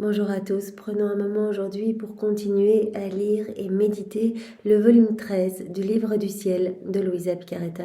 Bonjour à tous, prenons un moment aujourd'hui pour continuer à lire et méditer le volume 13 du Livre du Ciel de Louisa Piccarreta.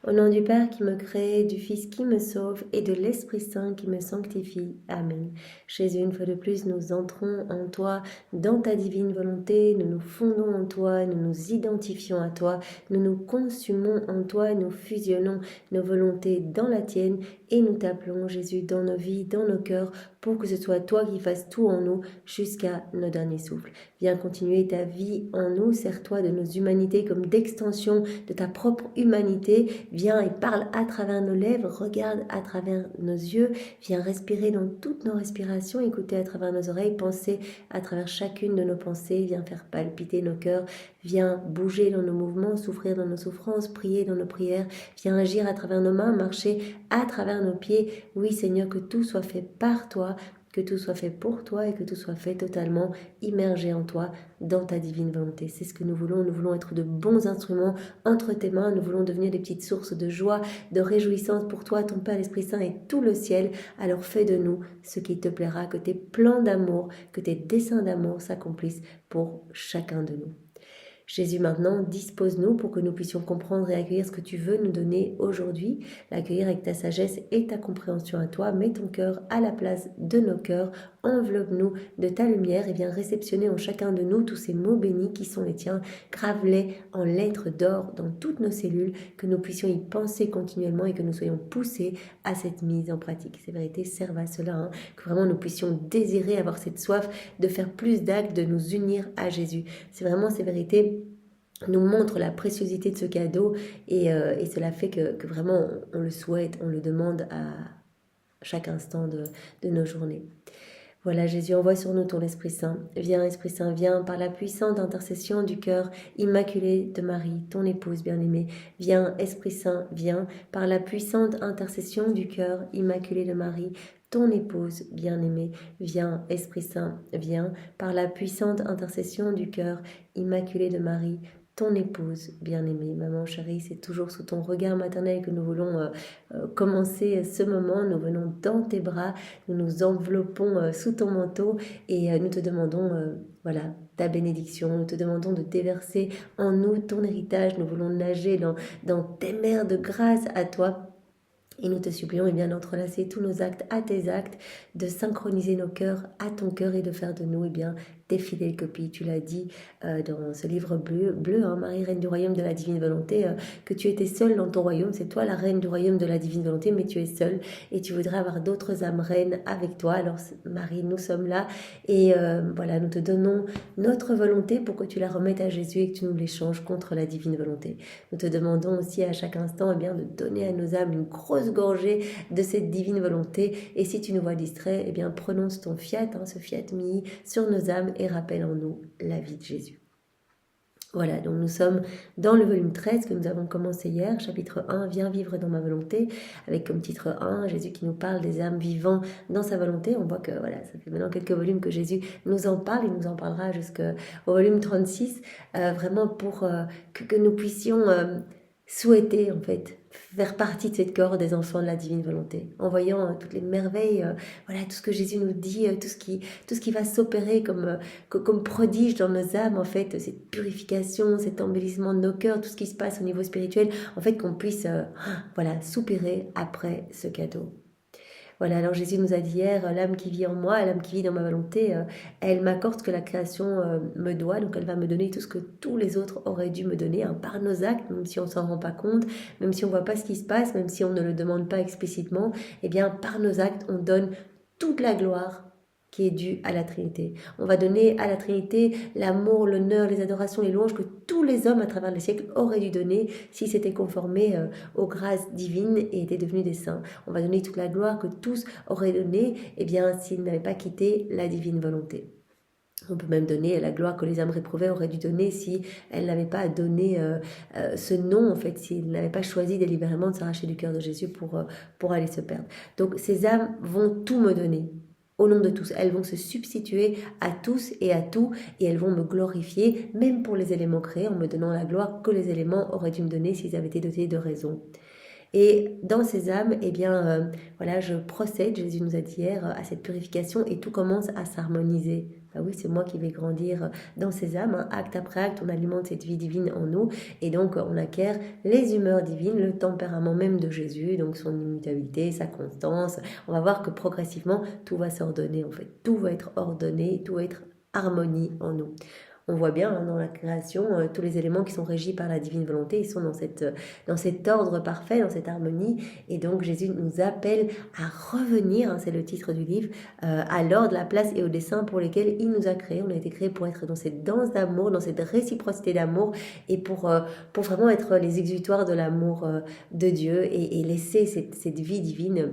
Au nom du Père qui me crée, du Fils qui me sauve et de l'Esprit Saint qui me sanctifie. Amen. Jésus, une fois de plus, nous entrons en toi, dans ta divine volonté, nous nous fondons en toi, nous nous identifions à toi, nous nous consumons en toi, nous fusionnons nos volontés dans la tienne et nous t'appelons Jésus dans nos vies, dans nos cœurs, pour que ce soit toi qui fasses tout en nous jusqu'à nos derniers souffles. Viens continuer ta vie en nous, sers-toi de nos humanités comme d'extension de ta propre humanité. Viens et parle à travers nos lèvres, regarde à travers nos yeux, viens respirer dans toutes nos respirations, écouter à travers nos oreilles, penser à travers chacune de nos pensées, viens faire palpiter nos cœurs, viens bouger dans nos mouvements, souffrir dans nos souffrances, prier dans nos prières, viens agir à travers nos mains, marcher à travers nos pieds. Oui Seigneur, que tout soit fait par toi, que tout soit fait pour toi et que tout soit fait totalement immergé en toi, dans ta divine volonté. C'est ce que nous voulons être de bons instruments entre tes mains, nous voulons devenir des petites sources de joie, de réjouissance pour toi, ton Père, l'Esprit Saint et tout le ciel. Alors fais de nous ce qui te plaira, que tes plans d'amour, que tes desseins d'amour s'accomplissent pour chacun de nous. Jésus, maintenant, dispose-nous pour que nous puissions comprendre et accueillir ce que tu veux nous donner aujourd'hui, l'accueillir avec ta sagesse et ta compréhension à toi. Mets ton cœur à la place de nos cœurs, enveloppe-nous de ta lumière et viens réceptionner en chacun de nous tous ces mots bénis qui sont les tiens, grave-les en lettres d'or dans toutes nos cellules, que nous puissions y penser continuellement et que nous soyons poussés à cette mise en pratique. Ces vérités servent à cela, que vraiment nous puissions désirer avoir cette soif de faire plus d'actes, de nous unir à Jésus. C'est vraiment ces vérités nous montre la préciosité de ce cadeau et cela fait que vraiment on le souhaite, on le demande à chaque instant de nos journées. Voilà, Jésus, envoie sur nous ton Esprit Saint. Viens, Esprit Saint, viens par la puissante intercession du cœur immaculé de Marie, ton épouse bien-aimée. Viens, Esprit Saint, viens par la puissante intercession du cœur immaculé de Marie, ton épouse bien-aimée. Viens, Esprit Saint, viens par la puissante intercession du cœur immaculé de Marie, ton épouse bien-aimée. Maman chérie, c'est toujours sous ton regard maternel que nous voulons commencer ce moment. Nous venons dans tes bras, nous nous enveloppons sous ton manteau et nous te demandons voilà, ta bénédiction. Nous te demandons de déverser en nous ton héritage. Nous voulons nager dans tes mers de grâce à toi. Et nous te supplions d'entrelacer tous nos actes à tes actes, de synchroniser nos cœurs à ton cœur et de faire de nous des fidèles copies. Tu l'as dit dans ce livre bleu Marie, Reine du Royaume de la Divine Volonté, que tu étais seule dans ton royaume. C'est toi la Reine du Royaume de la Divine Volonté, mais tu es seule et tu voudrais avoir d'autres âmes reines avec toi. Alors Marie, nous sommes là et voilà, nous te donnons notre volonté pour que tu la remettes à Jésus et que tu nous l'échanges contre la Divine Volonté. Nous te demandons aussi à chaque instant de donner à nos âmes une grosse gorgée de cette divine volonté. Et si tu nous vois distraits, prononce ton fiat, ce fiat mi sur nos âmes et rappelle en nous la vie de Jésus. Voilà, donc nous sommes dans le volume 13 que nous avons commencé hier, chapitre 1, Viens vivre dans ma volonté, avec comme titre 1, Jésus qui nous parle des âmes vivant dans sa volonté. On voit que voilà, ça fait maintenant quelques volumes que Jésus nous en parle, il nous en parlera jusqu'au volume 36, vraiment pour que nous puissions souhaiter en fait faire partie de cette cohorte des enfants de la divine volonté, en voyant toutes les merveilles, voilà, tout ce que Jésus nous dit, tout ce qui va s'opérer comme prodige dans nos âmes, en fait, cette purification, cet embellissement de nos cœurs, tout ce qui se passe au niveau spirituel, en fait, qu'on puisse voilà, soupirer après ce cadeau. Voilà, alors Jésus nous a dit hier, l'âme qui vit en moi, l'âme qui vit dans ma volonté, elle m'accorde ce que la création me doit, donc elle va me donner tout ce que tous les autres auraient dû me donner, par nos actes, même si on ne s'en rend pas compte, même si on ne voit pas ce qui se passe, même si on ne le demande pas explicitement, par nos actes, on donne toute la gloire qui est due à la Trinité. On va donner à la Trinité l'amour, l'honneur, les adorations, les louanges que tous les hommes à travers les siècles auraient dû donner s'ils s'étaient conformés aux grâces divines et étaient devenus des saints. On va donner toute la gloire que tous auraient donnée s'ils n'avaient pas quitté la divine volonté. On peut même donner la gloire que les âmes réprouvées auraient dû donner si elles n'avaient pas donné ce nom, en fait, s'ils n'avaient pas choisi délibérément de s'arracher du cœur de Jésus pour aller se perdre. Donc ces âmes vont tout me donner. Au nom de tous, elles vont se substituer à tous et à tout et elles vont me glorifier, même pour les éléments créés, en me donnant la gloire que les éléments auraient dû me donner s'ils avaient été dotés de raison. Et dans ces âmes, eh bien, voilà, je procède, Jésus nous a dit hier, à cette purification et tout commence à s'harmoniser. Ah oui, c'est moi qui vais grandir dans ces âmes. Hein. Acte après acte, on alimente cette vie divine en nous et donc on acquiert les humeurs divines, le tempérament même de Jésus, donc son immutabilité, sa constance. On va voir que progressivement, tout va s'ordonner en fait. Tout va être ordonné, tout va être harmonie en nous. On voit bien hein, dans la création, tous les éléments qui sont régis par la divine volonté, ils sont dans cet ordre parfait, dans cette harmonie. Et donc Jésus nous appelle à revenir, hein, c'est le titre du livre, à l'ordre, la place et au dessein pour lesquels il nous a créés. On a été créés pour être dans cette danse d'amour, dans cette réciprocité d'amour et pour vraiment être les exutoires de l'amour de Dieu et laisser cette vie divine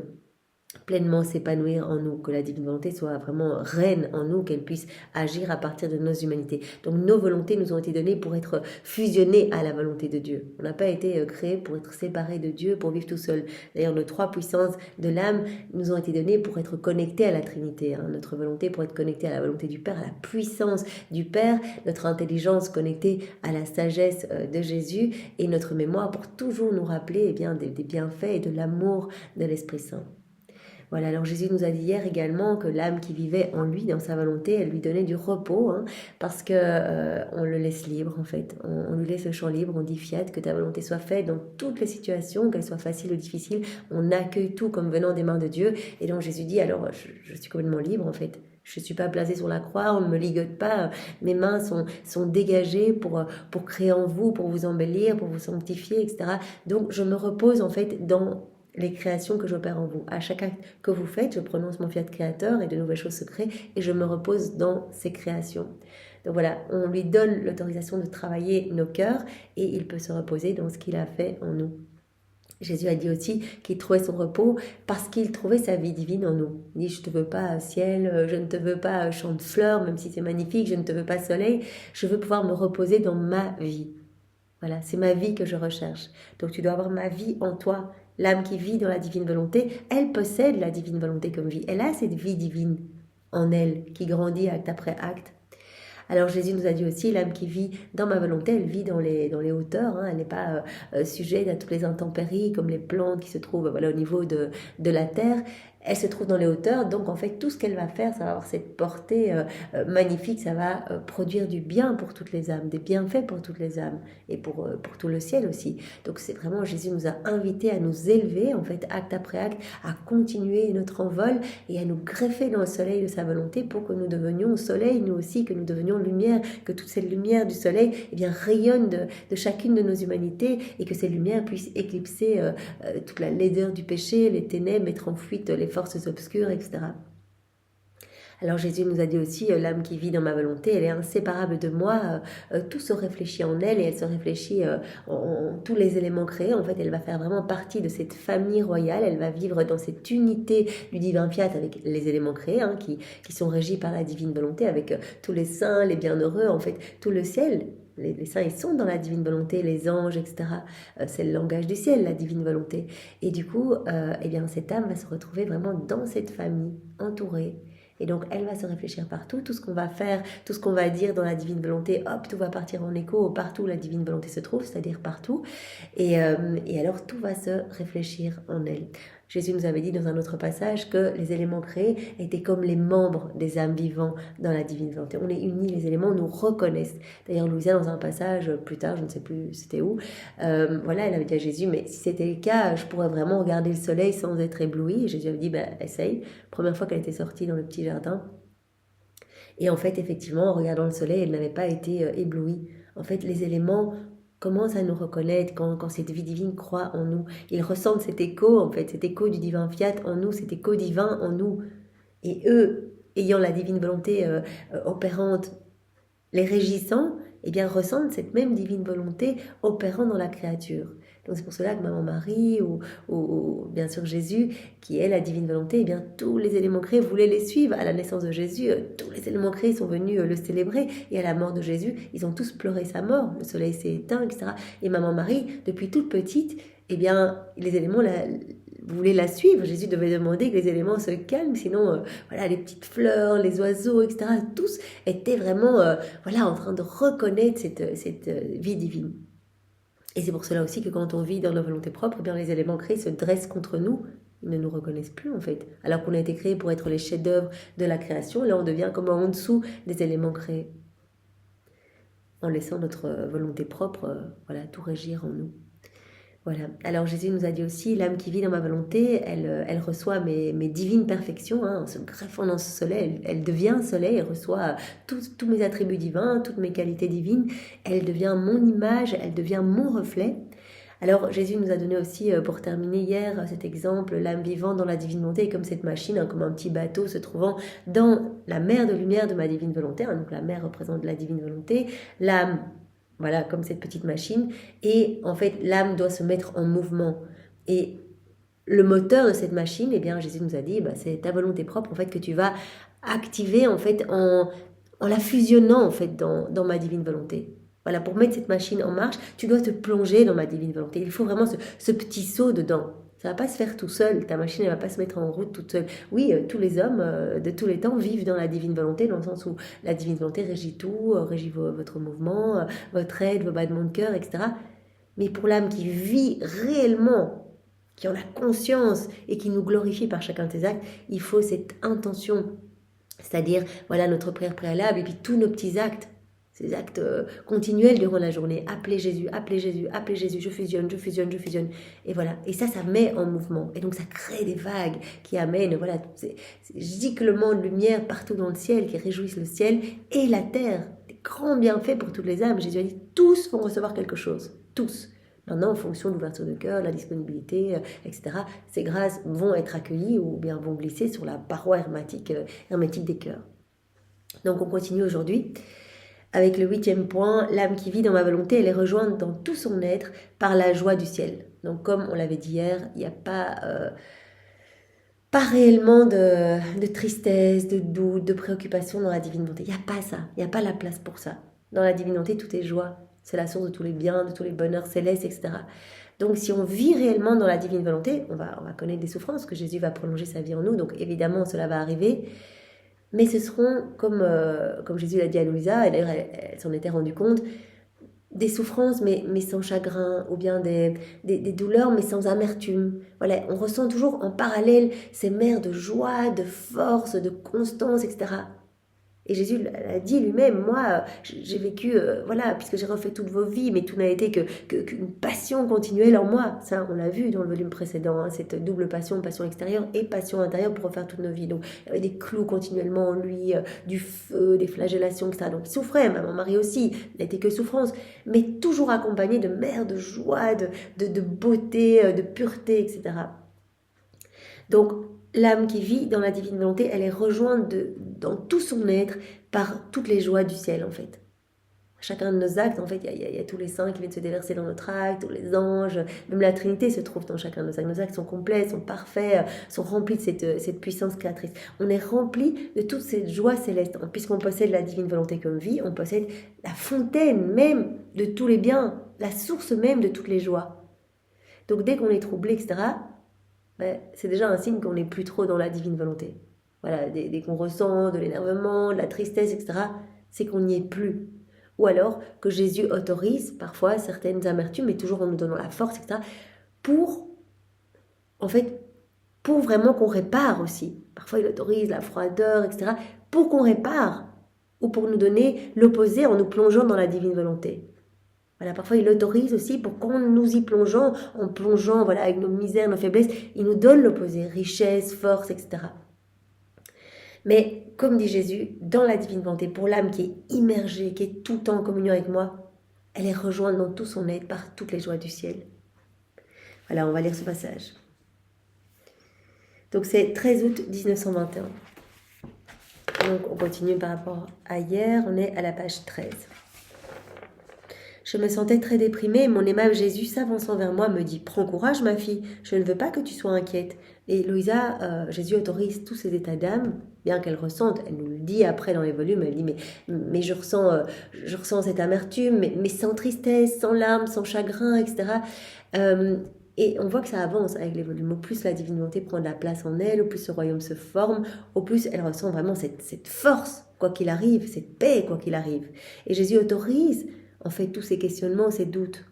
pleinement s'épanouir en nous, que la divine volonté soit vraiment reine en nous, qu'elle puisse agir à partir de nos humanités. Donc nos volontés nous ont été données pour être fusionnées à la volonté de Dieu. On n'a pas été créés pour être séparés de Dieu, pour vivre tout seul. D'ailleurs, nos trois puissances de l'âme nous ont été données pour être connectés à la Trinité. Hein. Notre volonté pour être connectée à la volonté du Père, à la puissance du Père, notre intelligence connectée à la sagesse de Jésus et notre mémoire pour toujours nous rappeler eh bien, des bienfaits et de l'amour de l'Esprit Saint. Voilà, alors Jésus nous a dit hier également que l'âme qui vivait en lui, dans sa volonté, elle lui donnait du repos, hein, parce que on le laisse libre en fait, on lui laisse le champ libre, on dit fiat, que ta volonté soit faite dans toutes les situations, qu'elles soient faciles ou difficiles, on accueille tout comme venant des mains de Dieu, et donc Jésus dit alors je suis complètement libre en fait. Je ne suis pas placée sur la croix, on ne me ligote pas, mes mains sont dégagées pour créer en vous, pour vous embellir, pour vous sanctifier, etc. Donc je me repose en fait dans les créations que j'opère en vous. À chaque acte que vous faites, je prononce mon fiat créateur et de nouvelles choses se créent et je me repose dans ces créations. Donc voilà, on lui donne l'autorisation de travailler nos cœurs et il peut se reposer dans ce qu'il a fait en nous. Jésus a dit aussi qu'il trouvait son repos parce qu'il trouvait sa vie divine en nous. Il dit, je ne te veux pas ciel, je ne te veux pas champ de fleurs, même si c'est magnifique, je ne te veux pas soleil, je veux pouvoir me reposer dans ma vie. Voilà, c'est ma vie que je recherche. Donc tu dois avoir ma vie en toi. L'âme qui vit dans la divine volonté, elle possède la divine volonté comme vie. Elle a cette vie divine en elle qui grandit acte après acte. Alors Jésus nous a dit aussi, l'âme qui vit dans ma volonté, elle vit dans les hauteurs, hein, elle n'est pas sujette à toutes les intempéries comme les plantes qui se trouvent voilà, au niveau de la terre. Elle se trouve dans les hauteurs, donc en fait tout ce qu'elle va faire, ça va avoir cette portée magnifique, ça va produire du bien pour toutes les âmes, des bienfaits pour toutes les âmes et pour tout le ciel aussi. Donc c'est vraiment, Jésus nous a invités à nous élever, en fait, acte après acte, à continuer notre envol et à nous greffer dans le soleil de sa volonté pour que nous devenions soleil, nous aussi, que nous devenions lumière, que toute cette lumière du soleil eh bien, rayonne de chacune de nos humanités et que cette lumière puisse éclipser toute la laideur du péché, les ténèbres, mettre en fuite les forces obscures, etc. Alors Jésus nous a dit aussi, l'âme qui vit dans ma volonté, elle est inséparable de moi, tout se réfléchit en elle et elle se réfléchit en tous les éléments créés. En fait, elle va faire vraiment partie de cette famille royale, elle va vivre dans cette unité du divin fiat avec les éléments créés hein, qui sont régis par la divine volonté, avec tous les saints, les bienheureux, en fait, tout le ciel. Les saints, ils sont dans la divine volonté, les anges, etc. C'est le langage du ciel, la divine volonté. Et du coup, eh bien, cette âme va se retrouver vraiment dans cette famille, entourée. Et donc, elle va se réfléchir partout, tout ce qu'on va faire, tout ce qu'on va dire dans la divine volonté, hop, tout va partir en écho partout où la divine volonté se trouve, c'est-à-dire partout. Et alors, tout va se réfléchir en elle. Jésus nous avait dit dans un autre passage que les éléments créés étaient comme les membres des âmes vivants dans la divine volonté. On est unis, les éléments nous reconnaissent. D'ailleurs, Louisa, dans un passage plus tard, je ne sais plus c'était où, voilà, elle avait dit à Jésus, mais si c'était le cas, je pourrais vraiment regarder le soleil sans être éblouie. Et Jésus avait dit, essaye. Première fois qu'elle était sortie dans le petit jardin. Et en fait, effectivement, en regardant le soleil, elle n'avait pas été éblouie. En fait, les éléments commencent à nous reconnaître quand cette vie divine croît en nous. Ils ressentent cet écho, en fait, cet écho du divin fiat en nous, cet écho divin en nous. Et eux, ayant la divine volonté opérante, les régissant, eh bien, ressentent cette même divine volonté opérant dans la créature. Donc c'est pour cela que Maman Marie ou bien sûr Jésus, qui est la divine volonté, eh bien tous les éléments créés voulaient les suivre. À la naissance de Jésus, tous les éléments créés sont venus le célébrer. Et à la mort de Jésus, ils ont tous pleuré sa mort. Le soleil s'est éteint, etc. Et Maman Marie, depuis toute petite, eh bien les éléments voulaient la suivre. Jésus devait demander que les éléments se calment, sinon voilà, les petites fleurs, les oiseaux, etc. Tous étaient vraiment voilà, en train de reconnaître cette vie divine. Et c'est pour cela aussi que quand on vit dans nos volontés propres, eh bien les éléments créés se dressent contre nous. Ils ne nous reconnaissent plus en fait. Alors qu'on a été créés pour être les chefs-d'œuvre de la création, là on devient comme en dessous des éléments créés. En laissant notre volonté propre, voilà, tout régir en nous. Voilà. Alors Jésus nous a dit aussi, l'âme qui vit dans ma volonté, elle reçoit mes divines perfections, hein, en se greffant dans ce soleil, elle devient soleil, elle reçoit tous mes attributs divins, toutes mes qualités divines, elle devient mon image, elle devient mon reflet. Alors Jésus nous a donné aussi, pour terminer hier, cet exemple, l'âme vivante dans la divine volonté, comme cette machine, hein, comme un petit bateau se trouvant dans la mer de lumière de ma divine volonté, hein, donc la mer représente la divine volonté, l'âme, voilà, comme cette petite machine, et en fait l'âme doit se mettre en mouvement, et le moteur de cette machine, eh bien Jésus nous a dit, c'est ta volonté propre en fait que tu vas activer en fait en la fusionnant en fait dans ma divine volonté. Voilà, pour mettre cette machine en marche, tu dois te plonger dans ma divine volonté. Il faut vraiment ce petit saut dedans. Ça ne va pas se faire tout seul, ta machine ne va pas se mettre en route toute seule. Oui, tous les hommes de tous les temps vivent dans la divine volonté, dans le sens où la divine volonté régit tout, régit votre mouvement, votre aide, vos battements de cœur, etc. Mais pour l'âme qui vit réellement, qui en a conscience et qui nous glorifie par chacun de tes actes, il faut cette intention, c'est-à-dire voilà notre prière préalable et puis tous nos petits actes, ces actes continuels durant la journée. Appelez Jésus, appelez Jésus, appelez Jésus, je fusionne, je fusionne, je fusionne. Et voilà, et ça met en mouvement. Et donc ça crée des vagues qui amènent, voilà, ces giclements de lumière partout dans le ciel, qui réjouissent le ciel et la terre. Des grands bienfaits pour toutes les âmes. Jésus a dit, tous vont recevoir quelque chose, tous. Maintenant, en fonction de l'ouverture de cœur, la disponibilité, etc., ces grâces vont être accueillies ou bien vont glisser sur la paroi hermétique des cœurs. Donc on continue aujourd'hui avec le 8e point, l'âme qui vit dans ma volonté, elle est rejointe dans tout son être par la joie du ciel. Donc comme on l'avait dit hier, il n'y a pas réellement de tristesse, de doute, de préoccupation dans la divine volonté. Il n'y a pas ça, il n'y a pas la place pour ça. Dans la divine volonté, tout est joie. C'est la source de tous les biens, de tous les bonheurs célestes, etc. Donc si on vit réellement dans la divine volonté, on va connaître des souffrances, que Jésus va prolonger sa vie en nous, donc évidemment cela va arriver. Mais ce seront, comme Jésus l'a dit à Louisa, et d'ailleurs elle s'en était rendue compte, des souffrances mais sans chagrin, ou bien des douleurs mais sans amertume. Voilà, on ressent toujours en parallèle ces mers de joie, de force, de constance, etc. Et Jésus l'a dit lui-même, moi, j'ai vécu, voilà, puisque j'ai refait toutes vos vies, mais tout n'a été qu'une passion continuelle en moi. Ça, on l'a vu dans le volume précédent, hein, cette double passion extérieure et passion intérieure pour refaire toutes nos vies. Donc, il y avait des clous continuellement en lui, du feu, des flagellations, etc. Donc, il souffrait, même mon mari aussi, il n'était que souffrance, mais toujours accompagné de mers de joie, de beauté, de pureté, etc. Donc, l'âme qui vit dans la divine volonté, elle est rejointe dans tout son être par toutes les joies du ciel, en fait. Chacun de nos actes, en fait, il y a tous les saints qui viennent se déverser dans notre acte, tous les anges, même la Trinité se trouve dans chacun de nos actes. Nos actes sont complets, sont parfaits, sont remplis de cette puissance créatrice. On est rempli de toute cette joie céleste. Puisqu'on possède la divine volonté comme vie, on possède la fontaine même de tous les biens, la source même de toutes les joies. Donc dès qu'on est troublé, etc., c'est déjà un signe qu'on n'est plus trop dans la divine volonté. Voilà, dès qu'on ressent de l'énervement, de la tristesse, etc., c'est qu'on n'y est plus. Ou alors que Jésus autorise parfois certaines amertumes, mais toujours en nous donnant la force, etc., pour vraiment qu'on répare aussi. Parfois il autorise la froideur, etc., pour qu'on répare, ou pour nous donner l'opposé en nous plongeant dans la divine volonté. Voilà, parfois il l'autorise aussi pour qu'en nous y plongeant, en plongeant voilà, avec nos misères, nos faiblesses, il nous donne l'opposé, richesse, force, etc. Mais comme dit Jésus, dans la divine volonté, pour l'âme qui est immergée, qui est tout le temps en communion avec moi, elle est rejointe dans tout son être par toutes les joies du ciel. Voilà, on va lire ce passage. Donc c'est 13 août 1921. Donc on continue par rapport à hier, on est à la page 13. Je me sentais très déprimée et mon aimable Jésus, s'avançant vers moi, me dit « Prends courage, ma fille, je ne veux pas que tu sois inquiète. » Et Louisa, Jésus autorise tous ces états d'âme, bien qu'elle ressente, elle nous le dit après dans les volumes, elle dit « Mais je ressens cette amertume, mais sans tristesse, sans larmes, sans chagrin, etc. » Et on voit que ça avance avec les volumes. Au plus la divine volonté prend de la place en elle, au plus ce royaume se forme, au plus elle ressent vraiment cette force, quoi qu'il arrive, cette paix, quoi qu'il arrive. Et Jésus autorise en fait tous ces questionnements, ces doutes.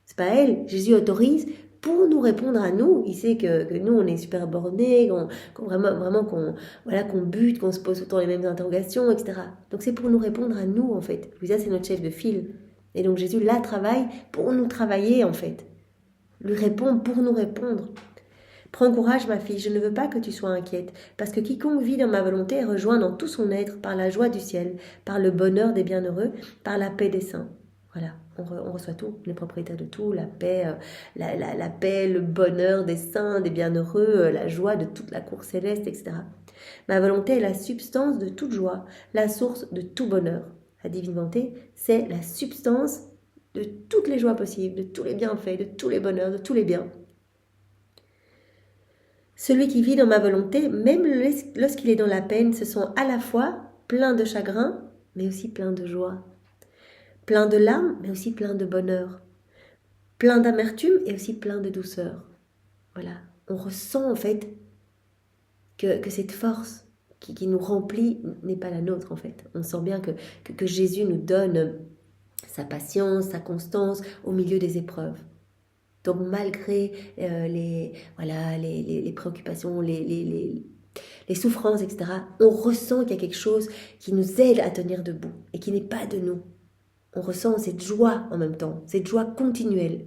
C'est pas elle. Jésus autorise pour nous répondre à nous. Il sait que nous, on est super bornés, vraiment qu'on bute, qu'on se pose tout le temps les mêmes interrogations, etc. Donc c'est pour nous répondre à nous, en fait. Louisa, c'est notre chef de file. Et donc Jésus la travaille pour nous travailler, en fait. Lui répond pour nous répondre. Prends courage, ma fille, je ne veux pas que tu sois inquiète, parce que quiconque vit dans ma volonté est rejoint dans tout son être par la joie du ciel, par le bonheur des bienheureux, par la paix des saints. Voilà, on reçoit tout, les propriétaires de tout, la paix, la paix, le bonheur des saints, des bienheureux, la joie de toute la cour céleste, etc. Ma volonté est la substance de toute joie, la source de tout bonheur. La divine volonté, c'est la substance de toutes les joies possibles, de tous les bienfaits, de tous les bonheurs, de tous les biens. Celui qui vit dans ma volonté, même lorsqu'il est dans la peine, se sent à la fois plein de chagrin, mais aussi plein de joie. Plein de larmes, mais aussi plein de bonheur. Plein d'amertume et aussi plein de douceur. Voilà, on ressent en fait que cette force qui nous remplit n'est pas la nôtre en fait. On sent bien que Jésus nous donne sa patience, sa constance au milieu des épreuves. Donc malgré les préoccupations, les souffrances, etc., on ressent qu'il y a quelque chose qui nous aide à tenir debout et qui n'est pas de nous. On ressent cette joie en même temps, cette joie continuelle,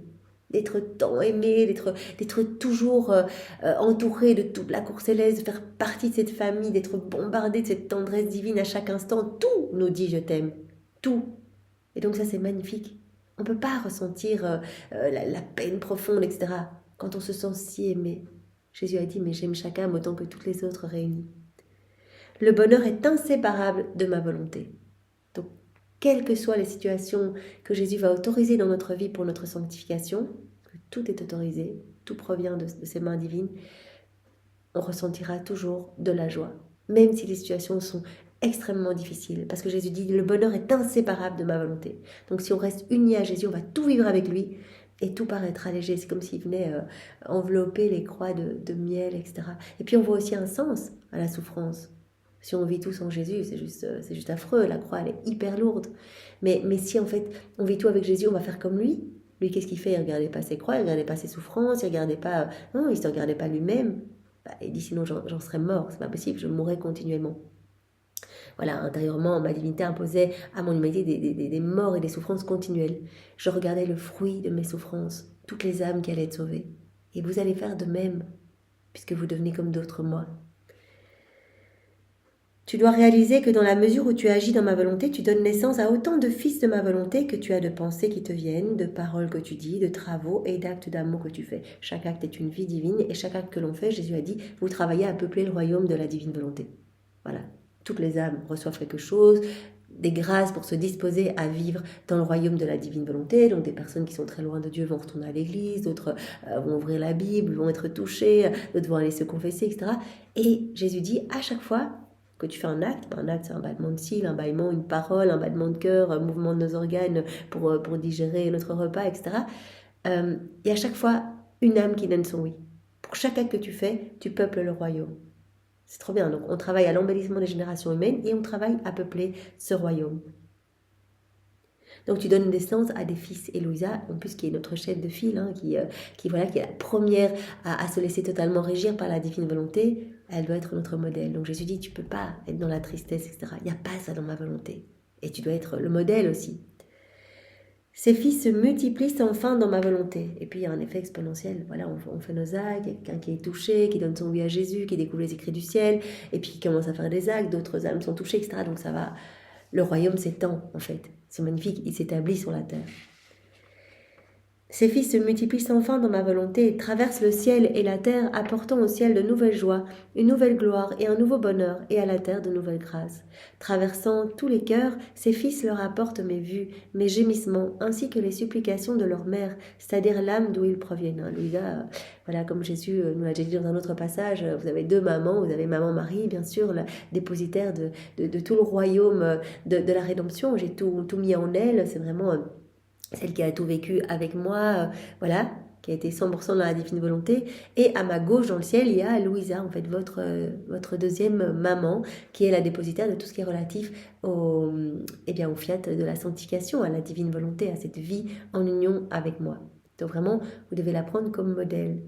d'être tant aimé, d'être toujours entouré de toute la cour céleste, de faire partie de cette famille, d'être bombardé de cette tendresse divine à chaque instant. Tout nous dit je t'aime, tout. Et donc ça c'est magnifique. On ne peut pas ressentir la peine profonde, etc. quand on se sent si aimé. Jésus a dit, mais j'aime chaque âme autant que toutes les autres réunies. Le bonheur est inséparable de ma volonté. Donc, quelles que soient les situations que Jésus va autoriser dans notre vie pour notre sanctification, tout est autorisé, tout provient de ses mains divines, on ressentira toujours de la joie, même si les situations sont extrêmement difficile, parce que Jésus dit le bonheur est inséparable de ma volonté. Donc si on reste unis à Jésus, on va tout vivre avec lui et tout paraîtra léger. C'est comme s'il venait envelopper les croix de miel, etc. Et puis on voit aussi un sens à la souffrance. Si on vit tous en Jésus, c'est juste affreux, la croix elle est hyper lourde. Mais si en fait on vit tout avec Jésus, on va faire comme lui. Lui, qu'est-ce qu'il fait? Il ne regardait pas ses croix, il ne regardait pas ses souffrances, il ne se regardait pas lui-même. Il dit sinon j'en serais mort, c'est pas possible, je mourrais continuellement. Voilà, intérieurement, ma divinité imposait à mon humanité des morts et des souffrances continuelles. Je regardais le fruit de mes souffrances, toutes les âmes qui allaient être sauvées. Et vous allez faire de même, puisque vous devenez comme d'autres moi. Tu dois réaliser que dans la mesure où tu agis dans ma volonté, tu donnes naissance à autant de fils de ma volonté que tu as de pensées qui te viennent, de paroles que tu dis, de travaux et d'actes d'amour que tu fais. Chaque acte est une vie divine et chaque acte que l'on fait, Jésus a dit, vous travaillez à peupler le royaume de la divine volonté. Voilà. Toutes les âmes reçoivent quelque chose, des grâces pour se disposer à vivre dans le royaume de la divine volonté. Donc des personnes qui sont très loin de Dieu vont retourner à l'église, d'autres vont ouvrir la Bible, vont être touchées, d'autres vont aller se confesser, etc. Et Jésus dit à chaque fois que tu fais un acte c'est un battement de cils, un bâillement, une parole, un battement de cœur, un mouvement de nos organes pour digérer notre repas, etc. Et à chaque fois, une âme qui donne son oui. Pour chaque acte que tu fais, tu peuples le royaume. C'est trop bien. Donc, on travaille à l'embellissement des générations humaines et on travaille à peupler ce royaume. Donc, tu donnes naissance à des fils. Et Louisa, en plus, qui est notre chef de file, qui est la première à se laisser totalement régir par la divine volonté, elle doit être notre modèle. Donc, Jésus dit, tu ne peux pas être dans la tristesse, etc. Il n'y a pas ça dans ma volonté. Et tu dois être le modèle aussi. Ces fils se multiplient sans fin dans ma volonté. Et puis il y a un effet exponentiel. Voilà, on fait nos actes, il y a quelqu'un qui est touché, qui donne son oui à Jésus, qui découvre les écrits du ciel, et puis qui commence à faire des actes, d'autres âmes sont touchées, etc. Donc ça va, le royaume s'étend en fait. C'est magnifique, il s'établit sur la terre. Ces fils se multiplient sans fin dans ma volonté et traversent le ciel et la terre, apportant au ciel de nouvelles joies, une nouvelle gloire et un nouveau bonheur, et à la terre de nouvelles grâces. Traversant tous les cœurs, ces fils leur apportent mes vues, mes gémissements, ainsi que les supplications de leur mère, c'est-à-dire l'âme d'où ils proviennent. Louisa, voilà, comme Jésus nous l'a déjà dit dans un autre passage, vous avez deux mamans, vous avez maman Marie, bien sûr, la dépositaire de tout le royaume de la rédemption. J'ai tout mis en elle, c'est vraiment celle qui a tout vécu avec moi, voilà, qui a été 100% dans la divine volonté. Et à ma gauche dans le ciel, il y a Louisa, en fait, votre deuxième maman, qui est la dépositaire de tout ce qui est relatif au fiat de la sanctification, à la divine volonté, à cette vie en union avec moi. Donc vraiment, vous devez la prendre comme modèle.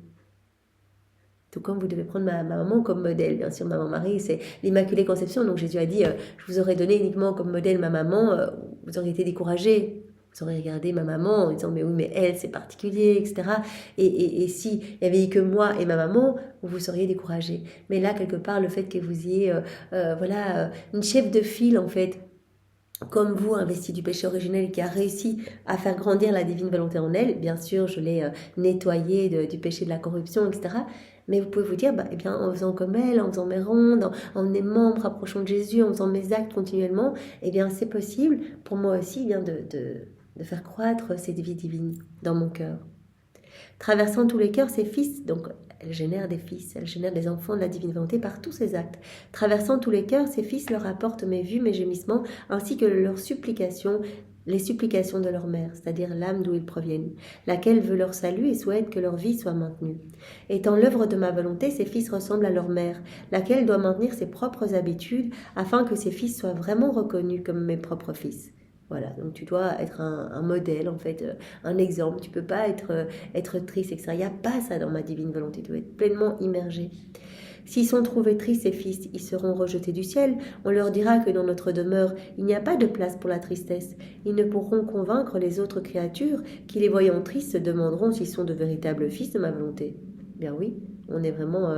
Tout comme vous devez prendre ma maman comme modèle. Bien sûr, maman Marie, c'est l'Immaculée Conception. Donc Jésus a dit, je vous aurais donné uniquement comme modèle ma maman, vous auriez été découragés. Vous auriez regardé ma maman en disant, mais oui, mais elle, c'est particulier, etc. Et si il n'y avait eu que moi et ma maman, vous vous seriez découragés. Mais là, quelque part, le fait que vous ayez, une chef de file, en fait, comme vous, investi du péché originel, qui a réussi à faire grandir la divine volonté en elle. Bien sûr, je l'ai nettoyée du péché de la corruption, etc. Mais vous pouvez vous dire, eh bien, en faisant comme elle, en faisant mes rondes, en aimant, me rapprochant de Jésus, en faisant mes actes continuellement, eh bien, c'est possible pour moi aussi eh bien, de faire croître cette vie divine dans mon cœur. Traversant tous les cœurs, ses fils, donc elle génère des fils, elle génère des enfants de la divine volonté par tous ses actes. Traversant tous les cœurs, ses fils leur apportent mes vues, mes gémissements, ainsi que leurs supplications, les supplications de leur mère, c'est-à-dire l'âme d'où ils proviennent, laquelle veut leur salut et souhaite que leur vie soit maintenue. Étant l'œuvre de ma volonté, ses fils ressemblent à leur mère, laquelle doit maintenir ses propres habitudes afin que ses fils soient vraiment reconnus comme mes propres fils. Voilà, donc tu dois être un modèle, en fait, un exemple. Tu peux pas être triste, etc. Il n'y a pas ça dans ma divine volonté. Tu dois être pleinement immergé. S'ils sont trouvés tristes, ces fils, ils seront rejetés du ciel. On leur dira que dans notre demeure, il n'y a pas de place pour la tristesse. Ils ne pourront convaincre les autres créatures qui, les voyant tristes, se demanderont s'ils sont de véritables fils de ma volonté. Bien oui, on est vraiment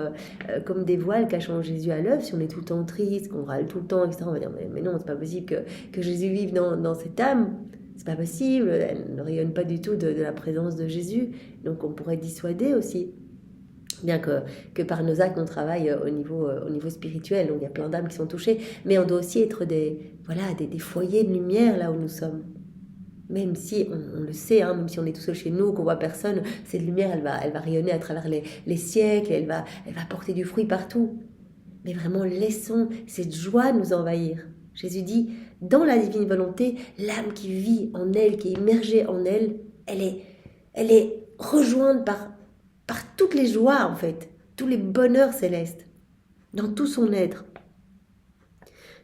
comme des voiles cachant Jésus à l'œuvre. Si on est tout le temps triste, qu'on râle tout le temps, etc., on va dire mais non, c'est pas possible que Jésus vive dans cette âme. C'est pas possible, elle ne rayonne pas du tout de la présence de Jésus. Donc on pourrait dissuader aussi. Bien que par nos actes, on travaille au niveau spirituel. Donc il y a plein d'âmes qui sont touchées. Mais on doit aussi être des foyers de lumière là où nous sommes. Même si on le sait, hein, même si on est tout seul chez nous, qu'on voit personne, cette lumière, elle va rayonner à travers les siècles, elle va porter du fruit partout. Mais vraiment, laissons cette joie nous envahir. Jésus dit, dans la divine volonté, l'âme qui vit en elle, qui est immergée en elle, elle est rejointe par toutes les joies, en fait, tous les bonheurs célestes, dans tout son être.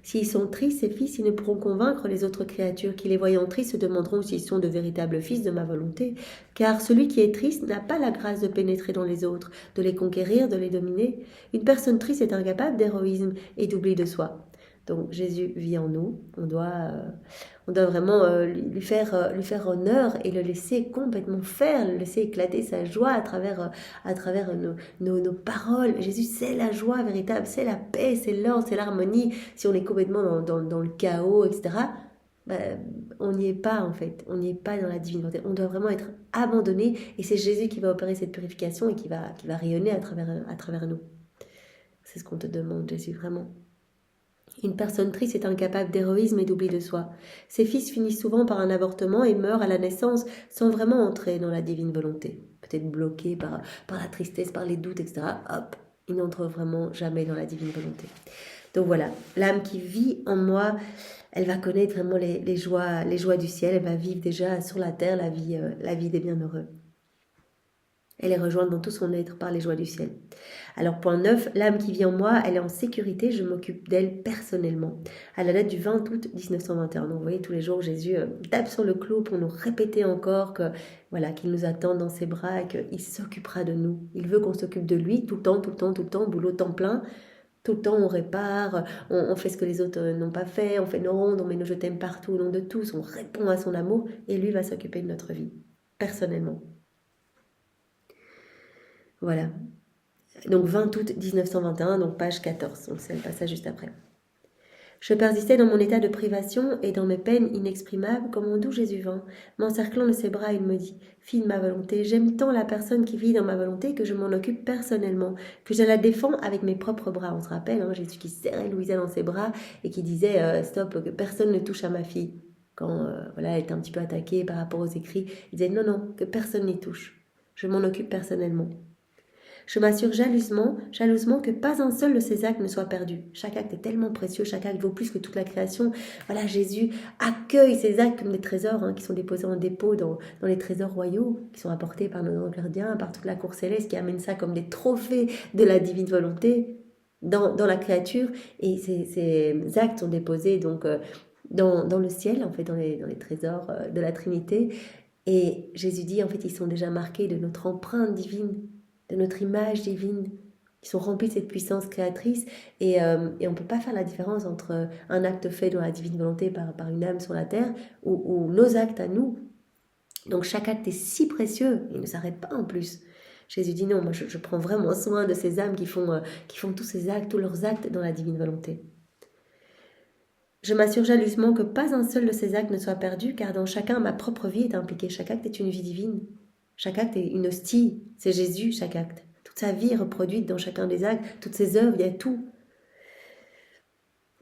S'ils sont tristes, ces fils, ils ne pourront convaincre les autres créatures qui, les voyant tristes, se demanderont s'ils sont de véritables fils de ma volonté. Car celui qui est triste n'a pas la grâce de pénétrer dans les autres, de les conquérir, de les dominer. Une personne triste est incapable d'héroïsme et d'oubli de soi. Donc Jésus vit en nous, on doit vraiment lui faire honneur et le laisser complètement faire, le laisser éclater sa joie à travers nos paroles. Jésus, c'est la joie véritable, c'est la paix, c'est l'ordre, c'est l'harmonie. Si on est complètement dans le chaos, etc., on n'y est pas en fait, on n'y est pas dans la divine volonté. On doit vraiment être abandonné et c'est Jésus qui va opérer cette purification et qui va rayonner à travers nous. C'est ce qu'on te demande, Jésus, vraiment. Une personne triste est incapable d'héroïsme et d'oubli de soi. Ses fils finissent souvent par un avortement et meurent à la naissance sans vraiment entrer dans la divine volonté. Peut-être bloqués par la tristesse, par les doutes, etc. Hop, ils n'entrent vraiment jamais dans la divine volonté. Donc voilà, l'âme qui vit en moi, elle va connaître vraiment les joies du ciel. Elle va vivre déjà sur la terre la vie des bienheureux. Elle est rejointe dans tout son être par les joies du ciel. Alors, point 9, l'âme qui vit en moi, elle est en sécurité, je m'occupe d'elle personnellement. À la date du 20 août 1921. Donc, vous voyez, tous les jours, Jésus tape sur le clou pour nous répéter encore qu'il nous attend dans ses bras et qu'il s'occupera de nous. Il veut qu'on s'occupe de lui tout le temps, boulot temps plein. Tout le temps, on répare, on fait ce que les autres n'ont pas fait, on fait nos rondes, on met nos je t'aime partout au nom de tous, on répond à son amour et lui va s'occuper de notre vie, personnellement. Voilà. Donc 20 août 1921, donc page 14, donc c'est le passage juste après. Je persistais dans mon état de privation et dans mes peines inexprimables comme on d'où Jésus vint. M'encerclant de ses bras, il me dit « Fille de ma volonté, j'aime tant la personne qui vit dans ma volonté que je m'en occupe personnellement, que je la défends avec mes propres bras. » On se rappelle, Jésus qui serrait Louisa dans ses bras et qui disait « Stop, que personne ne touche à ma fille. » Quand elle était un petit peu attaquée par rapport aux écrits, il disait « Non, que personne n'y touche. Je m'en occupe personnellement. » Je m'assure jalousement que pas un seul de ces actes ne soit perdu. Chaque acte est tellement précieux, chaque acte vaut plus que toute la création. Voilà, Jésus accueille ces actes comme des trésors qui sont déposés en dépôt dans les trésors royaux, qui sont apportés par nos anges gardiens, par toute la cour céleste, qui amène ça comme des trophées de la divine volonté dans la créature. Et ces actes sont déposés donc dans le ciel, en fait, dans les trésors de la Trinité. Et Jésus dit, en fait, ils sont déjà marqués de notre empreinte divine, de notre image divine. Ils sont remplis de cette puissance créatrice et on ne peut pas faire la différence entre un acte fait dans la divine volonté par une âme sur la terre ou nos actes à nous. Donc chaque acte est si précieux, il ne s'arrête pas en plus. Jésus dit non, moi je prends vraiment soin de ces âmes qui font tous ces actes, tous leurs actes dans la divine volonté. Je m'assure jalousement que pas un seul de ces actes ne soit perdu, car dans chacun, ma propre vie est impliquée. Chaque acte est une vie divine. Chaque acte est une hostie. C'est Jésus, chaque acte. Toute sa vie est reproduite dans chacun des actes. Toutes ses œuvres, il y a tout.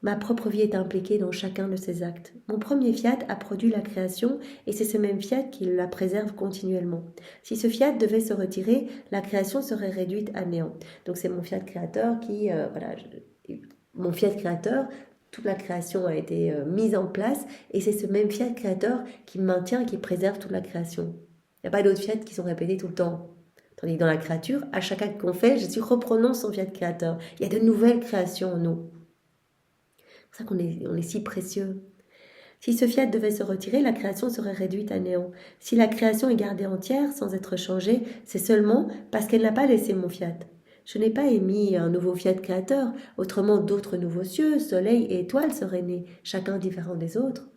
Ma propre vie est impliquée dans chacun de ces actes. Mon premier fiat a produit la création et c'est ce même fiat qui la préserve continuellement. Si ce fiat devait se retirer, la création serait réduite à néant. Donc c'est mon fiat créateur mon fiat créateur, toute la création a été mise en place et c'est ce même fiat créateur qui maintient, qui préserve toute la création. Il n'y a pas d'autres fiat qui sont répétés tout le temps. Tandis que dans la créature, à chaque acte qu'on fait, Jésus reprononce son fiat créateur. Il y a de nouvelles créations en nous. C'est pour ça qu'on est si précieux. Si ce fiat devait se retirer, la création serait réduite à néant. Si la création est gardée entière sans être changée, c'est seulement parce qu'elle n'a pas laissé mon fiat. Je n'ai pas émis un nouveau fiat créateur, autrement d'autres nouveaux cieux, soleil et étoiles seraient nés, chacun différent des autres.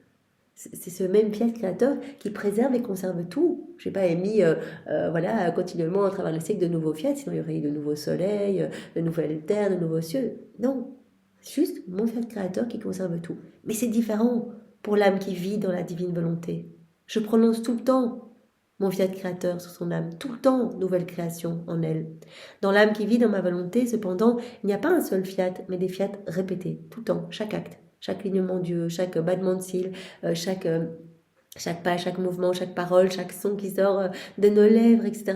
C'est ce même fiat créateur qui préserve et conserve tout. Je n'ai pas émis continuellement à travers le siècle de nouveaux fiat, sinon il y aurait eu de nouveaux soleils, de nouvelles terres, de nouveaux cieux. Non, c'est juste mon fiat créateur qui conserve tout. Mais c'est différent pour l'âme qui vit dans la divine volonté. Je prononce tout le temps mon fiat créateur sur son âme, tout le temps nouvelle création en elle. Dans l'âme qui vit dans ma volonté, cependant, il n'y a pas un seul fiat, mais des fiats répétés, tout le temps, chaque acte, chaque lignement d'yeux, chaque battement de cils, chaque pas, chaque mouvement, chaque parole, chaque son qui sort de nos lèvres, etc.,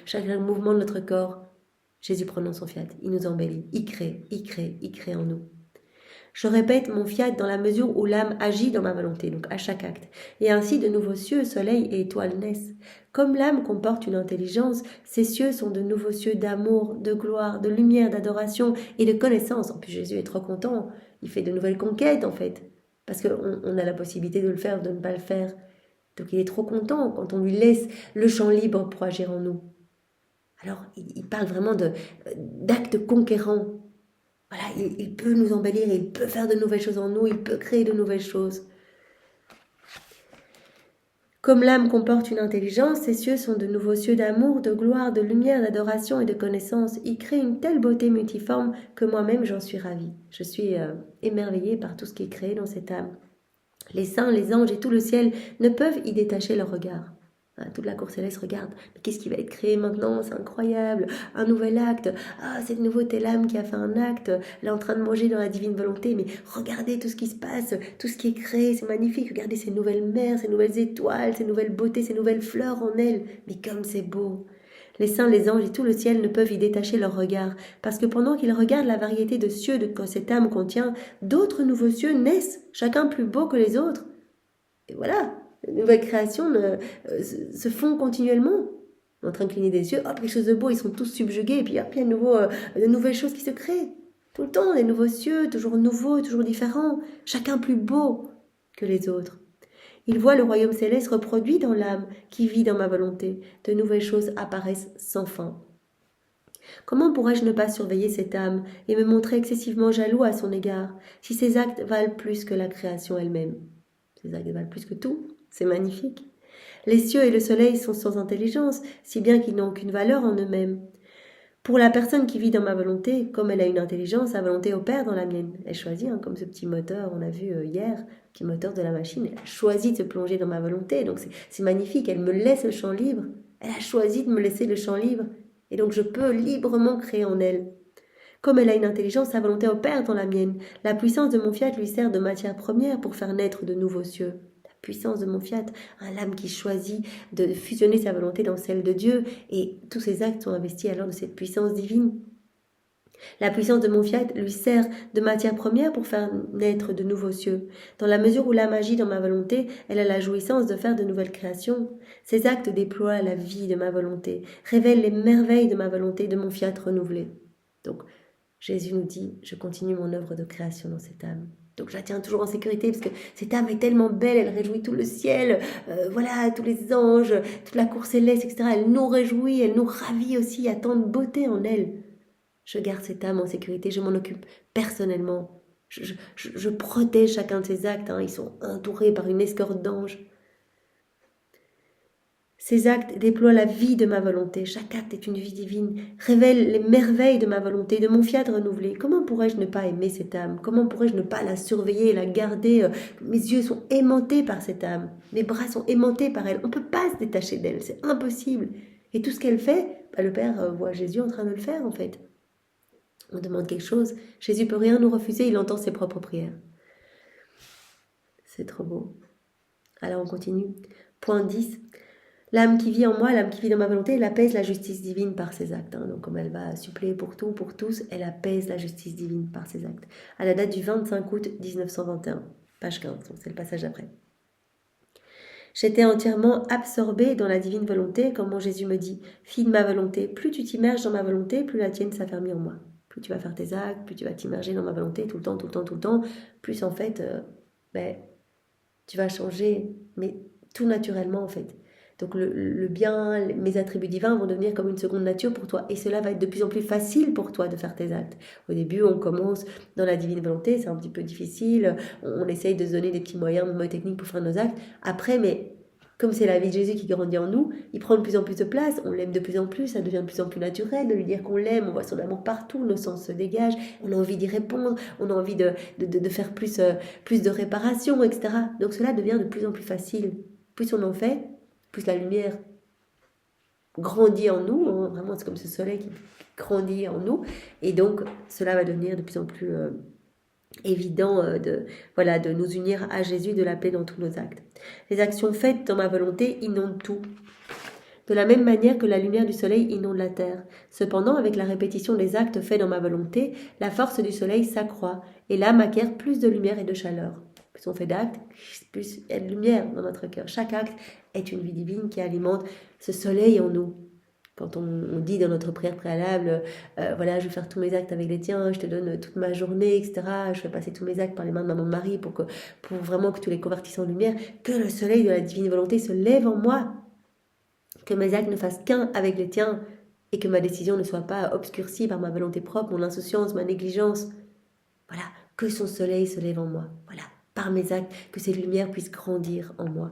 chaque mouvement de notre corps. Jésus prononce son fiat, il nous embellit, il crée en nous. Je répète mon fiat dans la mesure où l'âme agit dans ma volonté, donc à chaque acte. Et ainsi de nouveaux cieux, soleil et étoiles naissent. Comme l'âme comporte une intelligence, ces cieux sont de nouveaux cieux d'amour, de gloire, de lumière, d'adoration et de connaissance. En plus, Jésus est trop content, il fait de nouvelles conquêtes en fait, parce qu'on a la possibilité de le faire, de ne pas le faire. Donc il est trop content quand on lui laisse le champ libre pour agir en nous. Alors il parle vraiment d'actes conquérants. Voilà, il peut nous embellir, il peut faire de nouvelles choses en nous, il peut créer de nouvelles choses. Comme l'âme comporte une intelligence, ces cieux sont de nouveaux cieux d'amour, de gloire, de lumière, d'adoration et de connaissance. Il crée une telle beauté multiforme que moi-même j'en suis ravie. Je suis émerveillée par tout ce qui est créé dans cette âme. Les saints, les anges et tout le ciel ne peuvent y détacher leur regard. Toute la cour céleste regarde, mais qu'est-ce qui va être créé maintenant? C'est incroyable, un nouvel acte. Ah, c'est de nouveau telle âme qui a fait un acte, elle est en train de manger dans la divine volonté, mais regardez tout ce qui se passe, tout ce qui est créé, c'est magnifique. Regardez ces nouvelles mers, ces nouvelles étoiles, ces nouvelles beautés, ces nouvelles fleurs en elles. Mais comme c'est beau! Les saints, les anges et tout le ciel ne peuvent y détacher leur regard, parce que pendant qu'ils regardent la variété de cieux que cette âme contient, d'autres nouveaux cieux naissent, chacun plus beau que les autres. Et voilà, les nouvelles créations se font continuellement. On est en train de cligner des yeux, hop, quelque chose de beau, ils sont tous subjugués, et puis hop, il y a de nouvelles choses qui se créent. Tout le temps, des nouveaux cieux, toujours nouveaux, toujours différents, chacun plus beau que les autres. Il voit le royaume céleste reproduit dans l'âme qui vit dans ma volonté. De nouvelles choses apparaissent sans fin. Comment pourrais-je ne pas surveiller cette âme et me montrer excessivement jaloux à son égard, si ses actes valent plus que la création elle-même? Ces actes valent plus que tout, c'est magnifique. Les cieux et le soleil sont sans intelligence, si bien qu'ils n'ont aucune valeur en eux-mêmes. Pour la personne qui vit dans ma volonté, comme elle a une intelligence, sa volonté opère dans la mienne. Elle choisit, comme ce petit moteur, on a vu hier, petit moteur de la machine, elle a choisi de se plonger dans ma volonté, donc c'est magnifique, elle me laisse le champ libre. Elle a choisi de me laisser le champ libre, et donc je peux librement créer en elle. Comme elle a une intelligence, sa volonté opère dans la mienne. La puissance de mon fiat lui sert de matière première pour faire naître de nouveaux cieux. La puissance de mon fiat, l'âme qui choisit de fusionner sa volonté dans celle de Dieu, et tous ses actes sont investis alors de cette puissance divine. La puissance de mon fiat lui sert de matière première pour faire naître de nouveaux cieux. Dans la mesure où l'âme agit dans ma volonté, elle a la jouissance de faire de nouvelles créations. Ces actes déploient la vie de ma volonté, révèlent les merveilles de ma volonté, de mon fiat renouvelé. Donc, Jésus nous dit, je continue mon œuvre de création dans cette âme. Donc je la tiens toujours en sécurité parce que cette âme est tellement belle, elle réjouit tout le ciel, voilà, tous les anges, toute la cour céleste, etc. Elle nous réjouit, elle nous ravit aussi, il y a tant de beauté en elle. Je garde cette âme en sécurité, je m'en occupe personnellement. Je protège chacun de ces actes, hein, ils sont entourés par une escorte d'anges. Ces actes déploient la vie de ma volonté. Chaque acte est une vie divine, révèle les merveilles de ma volonté, de mon fiat renouvelé. Comment pourrais-je ne pas aimer cette âme? Comment pourrais-je ne pas la surveiller, la garder? Mes yeux sont aimantés par cette âme. Mes bras sont aimantés par elle. On ne peut pas se détacher d'elle, c'est impossible. Et tout ce qu'elle fait, le Père voit Jésus en train de le faire en fait. On demande quelque chose, Jésus peut rien nous refuser, il entend ses propres prières. C'est trop beau. Alors on continue. Point 10. L'âme qui vit en moi, l'âme qui vit dans ma volonté, elle apaise la justice divine par ses actes. Donc comme elle va suppléer pour tout, pour tous, elle apaise la justice divine par ses actes. À la date du 25 août 1921, page 15, donc c'est le passage après. J'étais entièrement absorbée dans la divine volonté, comme mon Jésus me dit, fille de ma volonté, plus tu t'immerges dans ma volonté, plus la tienne s'affermit en moi. Plus tu vas faire tes actes, plus tu vas t'immerger dans ma volonté tout le temps, tout le temps, tout le temps, plus en fait, tu vas changer, mais tout naturellement en fait. Donc le bien, mes attributs divins vont devenir comme une seconde nature pour toi. Et cela va être de plus en plus facile pour toi de faire tes actes. Au début, on commence dans la divine volonté, c'est un petit peu difficile. On essaye de se donner des petits moyens, des moyens techniques pour faire nos actes. Après, mais comme c'est la vie de Jésus qui grandit en nous, il prend de plus en plus de place, on l'aime de plus en plus, ça devient de plus en plus naturel de lui dire qu'on l'aime, on voit son amour partout, nos sens se dégagent, on a envie d'y répondre, on a envie de faire plus de réparation, etc. Donc cela devient de plus en plus facile. Plus on en fait, plus la lumière grandit en nous, hein, vraiment c'est comme ce soleil qui grandit en nous, et donc cela va devenir de plus en plus évident de nous unir à Jésus, de l'appeler dans tous nos actes. Les actions faites dans ma volonté inondent tout. De la même manière que la lumière du soleil inonde la terre. Cependant, avec la répétition des actes faits dans ma volonté, la force du soleil s'accroît, et l'âme acquiert plus de lumière et de chaleur. Plus on fait d'actes, plus il y a de lumière dans notre cœur. Chaque acte est une vie divine qui alimente ce soleil en nous. Quand on dit dans notre prière préalable, voilà, je vais faire tous mes actes avec les tiens, je te donne toute ma journée, etc. Je fais passer tous mes actes par les mains de maman de Marie pour vraiment que tu les convertisses en lumière, que le soleil de la divine volonté se lève en moi, que mes actes ne fassent qu'un avec les tiens et que ma décision ne soit pas obscurcie par ma volonté propre, mon insouciance, ma négligence. Voilà, que son soleil se lève en moi. Voilà, par mes actes, que cette lumière puisse grandir en moi.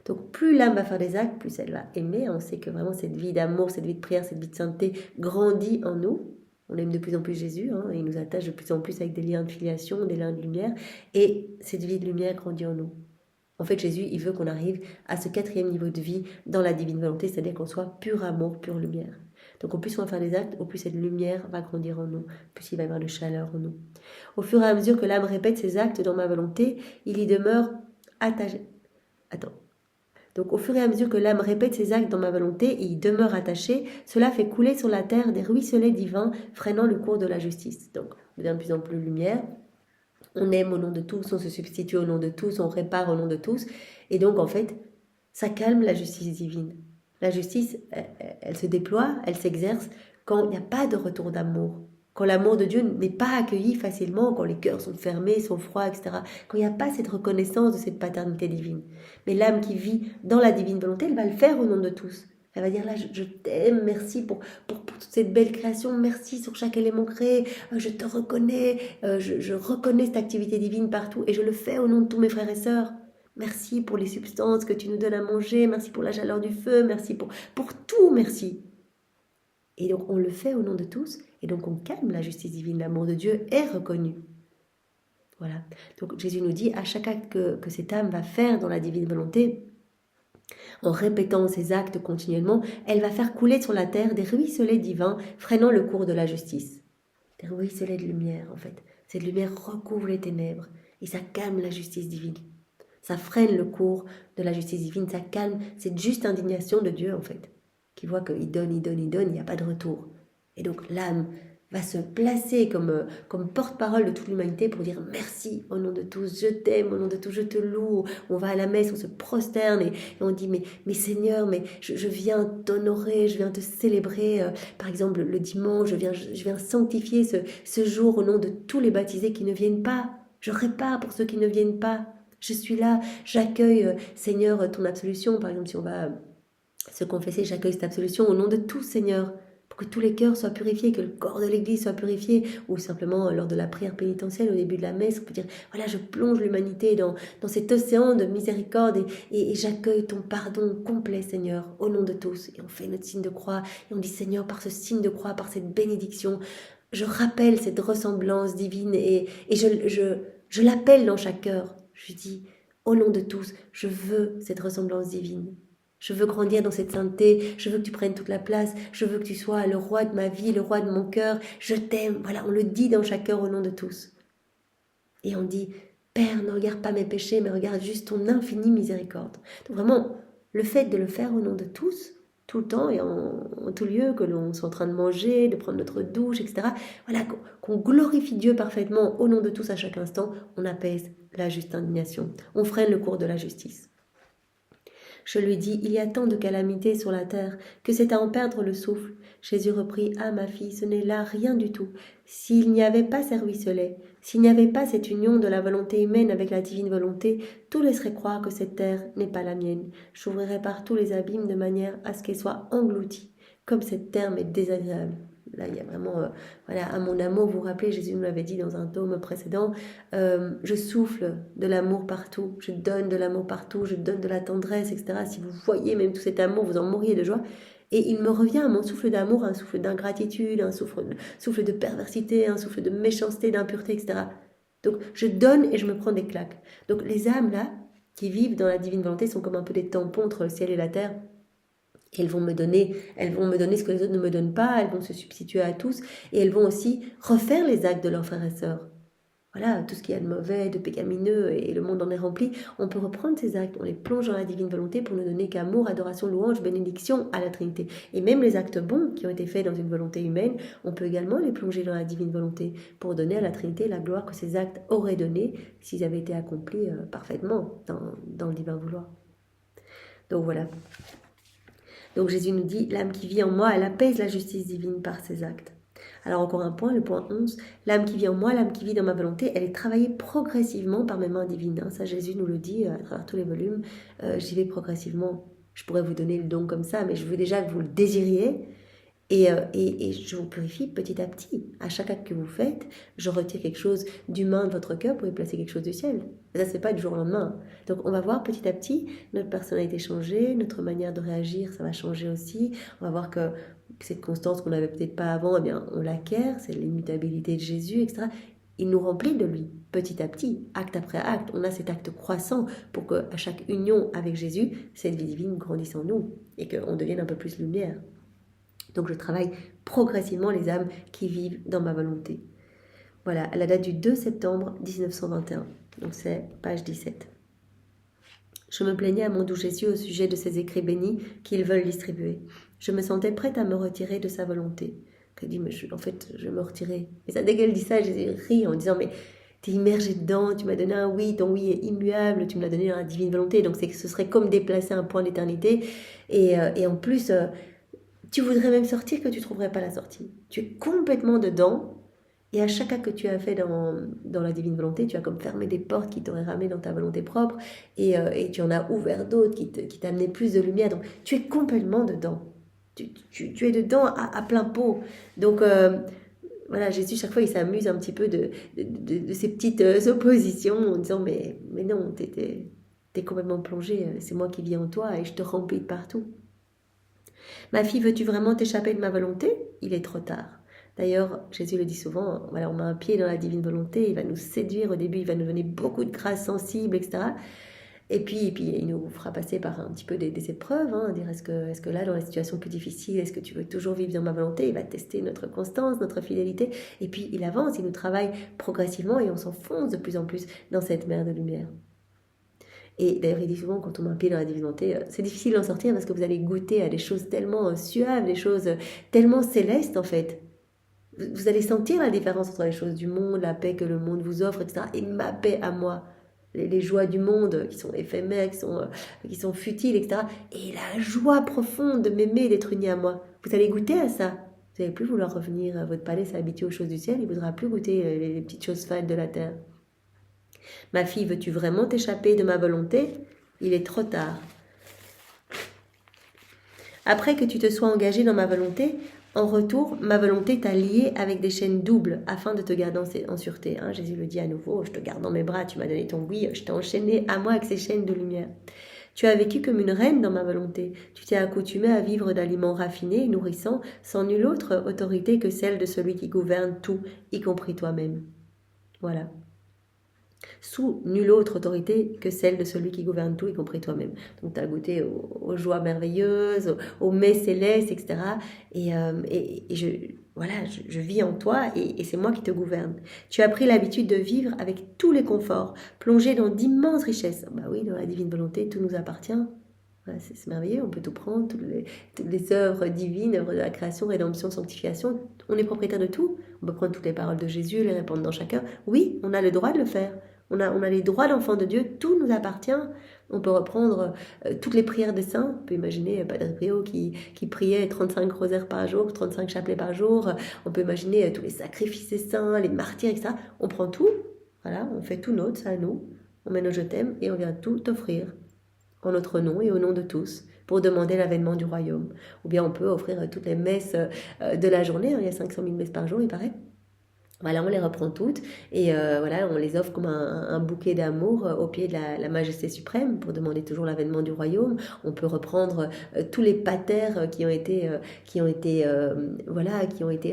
Donc plus l'âme va faire des actes, plus elle va aimer. On sait que vraiment cette vie d'amour, cette vie de prière, cette vie de sainteté grandit en nous. On aime de plus en plus Jésus, et il nous attache de plus en plus avec des liens de filiation, des liens de lumière. Et cette vie de lumière grandit en nous. En fait, Jésus, il veut qu'on arrive à ce 4e niveau de vie dans la divine volonté, c'est-à-dire qu'on soit pur amour, pure lumière. Donc au plus on va faire des actes, au plus cette lumière va grandir en nous, plus il va y avoir de chaleur en nous. Au fur et à mesure que l'âme répète ses actes dans ma volonté, il y demeure attaché. Donc au fur et à mesure que l'âme répète ses actes dans ma volonté et y demeure attachée, cela fait couler sur la terre des ruisselets divins freinant le cours de la justice. Donc on devient de plus en plus lumière, on aime au nom de tous, on se substitue au nom de tous, on répare au nom de tous. Et donc en fait, ça calme la justice divine. La justice, elle se déploie, elle s'exerce quand il n'y a pas de retour d'amour. Quand l'amour de Dieu n'est pas accueilli facilement, quand les cœurs sont fermés, sont froids, etc. Quand il n'y a pas cette reconnaissance de cette paternité divine. Mais l'âme qui vit dans la divine volonté, elle va le faire au nom de tous. Elle va dire là, je t'aime, merci pour toute cette belle création, merci sur chaque élément créé, je te reconnais, je reconnais cette activité divine partout et je le fais au nom de tous mes frères et sœurs. Merci pour les substances que tu nous donnes à manger, merci pour la chaleur du feu, merci pour tout, merci. Et donc on le fait au nom de tous, et donc on calme la justice divine, l'amour de Dieu est reconnu. Voilà. Donc Jésus nous dit, à chaque acte que cette âme va faire dans la divine volonté, en répétant ses actes continuellement, elle va faire couler sur la terre des ruisselets divins, freinant le cours de la justice. Des ruisselets de lumière, en fait. Cette lumière recouvre les ténèbres, et ça calme la justice divine. Ça freine le cours de la justice divine, ça calme cette juste indignation de Dieu, en fait, qui voit qu'il donne, il n'y a pas de retour. Et donc l'âme va se placer comme porte-parole de toute l'humanité pour dire merci au nom de tous, je t'aime, au nom de tous, je te loue. On va à la messe, on se prosterne et on dit mais Seigneur, mais je viens t'honorer, je viens te célébrer. Par exemple, le dimanche, je viens sanctifier ce jour au nom de tous les baptisés qui ne viennent pas. Je répare pour ceux qui ne viennent pas. Je suis là, j'accueille, Seigneur, ton absolution. Par exemple, si on va se confesser, j'accueille cette absolution au nom de tous, Seigneur, pour que tous les cœurs soient purifiés, que le corps de l'Église soit purifié, ou simplement lors de la prière pénitentielle, au début de la messe, on peut dire, voilà, je plonge l'humanité dans cet océan de miséricorde et j'accueille ton pardon complet, Seigneur, au nom de tous. Et on fait notre signe de croix, et on dit, Seigneur, par ce signe de croix, par cette bénédiction, je rappelle cette ressemblance divine et je l'appelle dans chaque cœur. Je dis, au nom de tous, je veux cette ressemblance divine. Je veux grandir dans cette sainteté, je veux que tu prennes toute la place, je veux que tu sois le roi de ma vie, le roi de mon cœur, je t'aime. Voilà, on le dit dans chaque cœur au nom de tous. Et on dit, Père, ne regarde pas mes péchés, mais regarde juste ton infinie miséricorde. Donc vraiment, le fait de le faire au nom de tous, tout le temps et en tout lieu, que l'on soit en train de manger, de prendre notre douche, etc. Voilà, qu'on glorifie Dieu parfaitement au nom de tous à chaque instant, on apaise la juste indignation. On freine le cours de la justice. Je lui dis, il y a tant de calamités sur la terre que c'est à en perdre le souffle. Jésus reprit, ah ma fille, ce n'est là rien du tout. S'il n'y avait pas ces ruisselets, s'il n'y avait pas cette union de la volonté humaine avec la divine volonté, tout laisserait croire que cette terre n'est pas la mienne. J'ouvrirai par tous les abîmes de manière à ce qu'elle soit engloutie, comme cette terre m'est désagréable. Là, il y a vraiment, voilà, à mon amour, vous vous rappelez, Jésus nous l'avait dit dans un tome précédent, je souffle de l'amour partout, je donne de l'amour partout, je donne de la tendresse, etc. Si vous voyez même tout cet amour, vous en mourriez de joie. Et il me revient à mon souffle d'amour, un souffle d'ingratitude, un souffle de perversité, un souffle de méchanceté, d'impureté, etc. Donc, je donne et je me prends des claques. Donc, les âmes, là, qui vivent dans la divine volonté, sont comme un peu des tampons entre le ciel et la terre. Elles vont me donner ce que les autres ne me donnent pas, elles vont se substituer à tous, et elles vont aussi refaire les actes de leurs frères et sœurs. Voilà, tout ce qu'il y a de mauvais, de pécamineux, et le monde en est rempli, on peut reprendre ces actes, on les plonge dans la divine volonté pour ne donner qu'amour, adoration, louange, bénédiction à la Trinité. Et même les actes bons qui ont été faits dans une volonté humaine, on peut également les plonger dans la divine volonté pour donner à la Trinité la gloire que ces actes auraient donnée s'ils avaient été accomplis parfaitement dans le divin vouloir. Donc voilà. Donc Jésus nous dit, l'âme qui vit en moi, elle apaise la justice divine par ses actes. Alors encore un point, le point 11, l'âme qui vit en moi, l'âme qui vit dans ma volonté, elle est travaillée progressivement par mes mains divines. Ça Jésus nous le dit à travers tous les volumes, j'y vais progressivement. Je pourrais vous donner le don comme ça, mais je veux déjà que vous le désiriez. Et je vous purifie petit à petit. À chaque acte que vous faites, je retire quelque chose d'humain de votre cœur pour y placer quelque chose du ciel. Et ça, c'est pas du jour au lendemain. Donc, on va voir petit à petit notre personnalité changer, notre manière de réagir, ça va changer aussi. On va voir que cette constance qu'on n'avait peut-être pas avant, eh bien, on l'acquiert, c'est l'immutabilité de Jésus, etc. Il nous remplit de lui, petit à petit, acte après acte. On a cet acte croissant pour qu'à chaque union avec Jésus, cette vie divine grandisse en nous et qu'on devienne un peu plus lumière. Donc je travaille progressivement les âmes qui vivent dans ma volonté. Voilà, à la date du 2 septembre 1921. Donc c'est page 17. Je me plaignais à mon doux Jésus au sujet de ces écrits bénis qu'ils veulent distribuer. Je me sentais prête à me retirer de sa volonté. Elle dit, mais je vais me retirer. Et ça, dès qu'elle dit ça, j'ai ri en disant, mais t'es immergé dedans, tu m'as donné un oui, ton oui est immuable, tu me l'as donné dans la divine volonté. Donc ce serait comme déplacer un point d'éternité. Et en plus... tu voudrais même sortir que tu ne trouverais pas la sortie. Tu es complètement dedans et à chaque acte que tu as fait dans la divine volonté, tu as comme fermé des portes qui t'auraient ramené dans ta volonté propre et tu en as ouvert d'autres qui t'amenaient plus de lumière. Donc tu es complètement dedans. Tu es dedans à plein pot. Donc voilà, Jésus, chaque fois, il s'amuse un petit peu de ces petites oppositions en disant mais non, t'es complètement plongé, c'est moi qui vis en toi et je te remplis de partout. Ma fille, veux-tu vraiment t'échapper de ma volonté? Il est trop tard. D'ailleurs, Jésus le dit souvent, voilà, on met un pied dans la divine volonté, il va nous séduire au début, il va nous donner beaucoup de grâce sensible, etc. Et puis il nous fera passer par un petit peu des épreuves, dire est-ce que là, dans les situations plus difficiles, est-ce que tu veux toujours vivre dans ma volonté? Il va tester notre constance, notre fidélité, et puis il avance, il nous travaille progressivement et on s'enfonce de plus en plus dans cette mer de lumière. Et d'ailleurs, il dit souvent, quand on met un pied dans la divine volonté, c'est difficile d'en sortir parce que vous allez goûter à des choses tellement suaves, des choses tellement célestes en fait. Vous allez sentir la différence entre les choses du monde, la paix que le monde vous offre, etc. Et ma paix à moi. Les joies du monde qui sont éphémères, qui sont futiles, etc. Et la joie profonde de m'aimer, d'être unie à moi. Vous allez goûter à ça. Vous n'allez plus vouloir revenir, votre palais s'est habitué aux choses du ciel, il ne voudra plus goûter les petites choses fades de la terre. Ma fille, veux-tu vraiment t'échapper de ma volonté? Il est trop tard. Après que tu te sois engagé dans ma volonté, en retour, ma volonté t'a lié avec des chaînes doubles afin de te garder en sûreté. Hein, Jésus le dit à nouveau, je te garde dans mes bras, tu m'as donné ton oui, je t'ai enchaîné à moi avec ces chaînes de lumière. Tu as vécu comme une reine dans ma volonté. Tu t'es accoutumé à vivre d'aliments raffinés, nourrissants, sans nulle autre autorité que celle de celui qui gouverne tout, y compris toi-même. Voilà. Sous nulle autre autorité que celle de celui qui gouverne tout, y compris toi-même. Donc tu as goûté aux joies merveilleuses, aux mets célestes, etc. Et je vis en toi et c'est moi qui te gouverne. Tu as pris l'habitude de vivre avec tous les conforts, plongé dans d'immenses richesses. Bah oui, dans la divine volonté, tout nous appartient. Voilà, c'est merveilleux, on peut tout prendre, toutes les œuvres divines, œuvres de la création, rédemption, sanctification, on est propriétaire de tout. On peut prendre toutes les paroles de Jésus, les répandre dans chacun. Oui, on a le droit de le faire. On a les droits d'enfant de Dieu, tout nous appartient. On peut reprendre toutes les prières des saints. On peut imaginer Padre Pio qui priait 35 rosaires par jour, 35 chapelets par jour. On peut imaginer tous les sacrifices des saints, les martyrs, etc. On prend tout, voilà, on fait tout notre, ça à nous. On met nos je t'aime et on vient tout offrir en notre nom et au nom de tous pour demander l'avènement du royaume. Ou bien on peut offrir toutes les messes de la journée. Il y a 500 000 messes par jour, il paraît. Voilà, on les reprend toutes et voilà, on les offre comme un bouquet d'amour au pied de la majesté suprême pour demander toujours l'avènement du royaume. On peut reprendre tous les patères qui ont été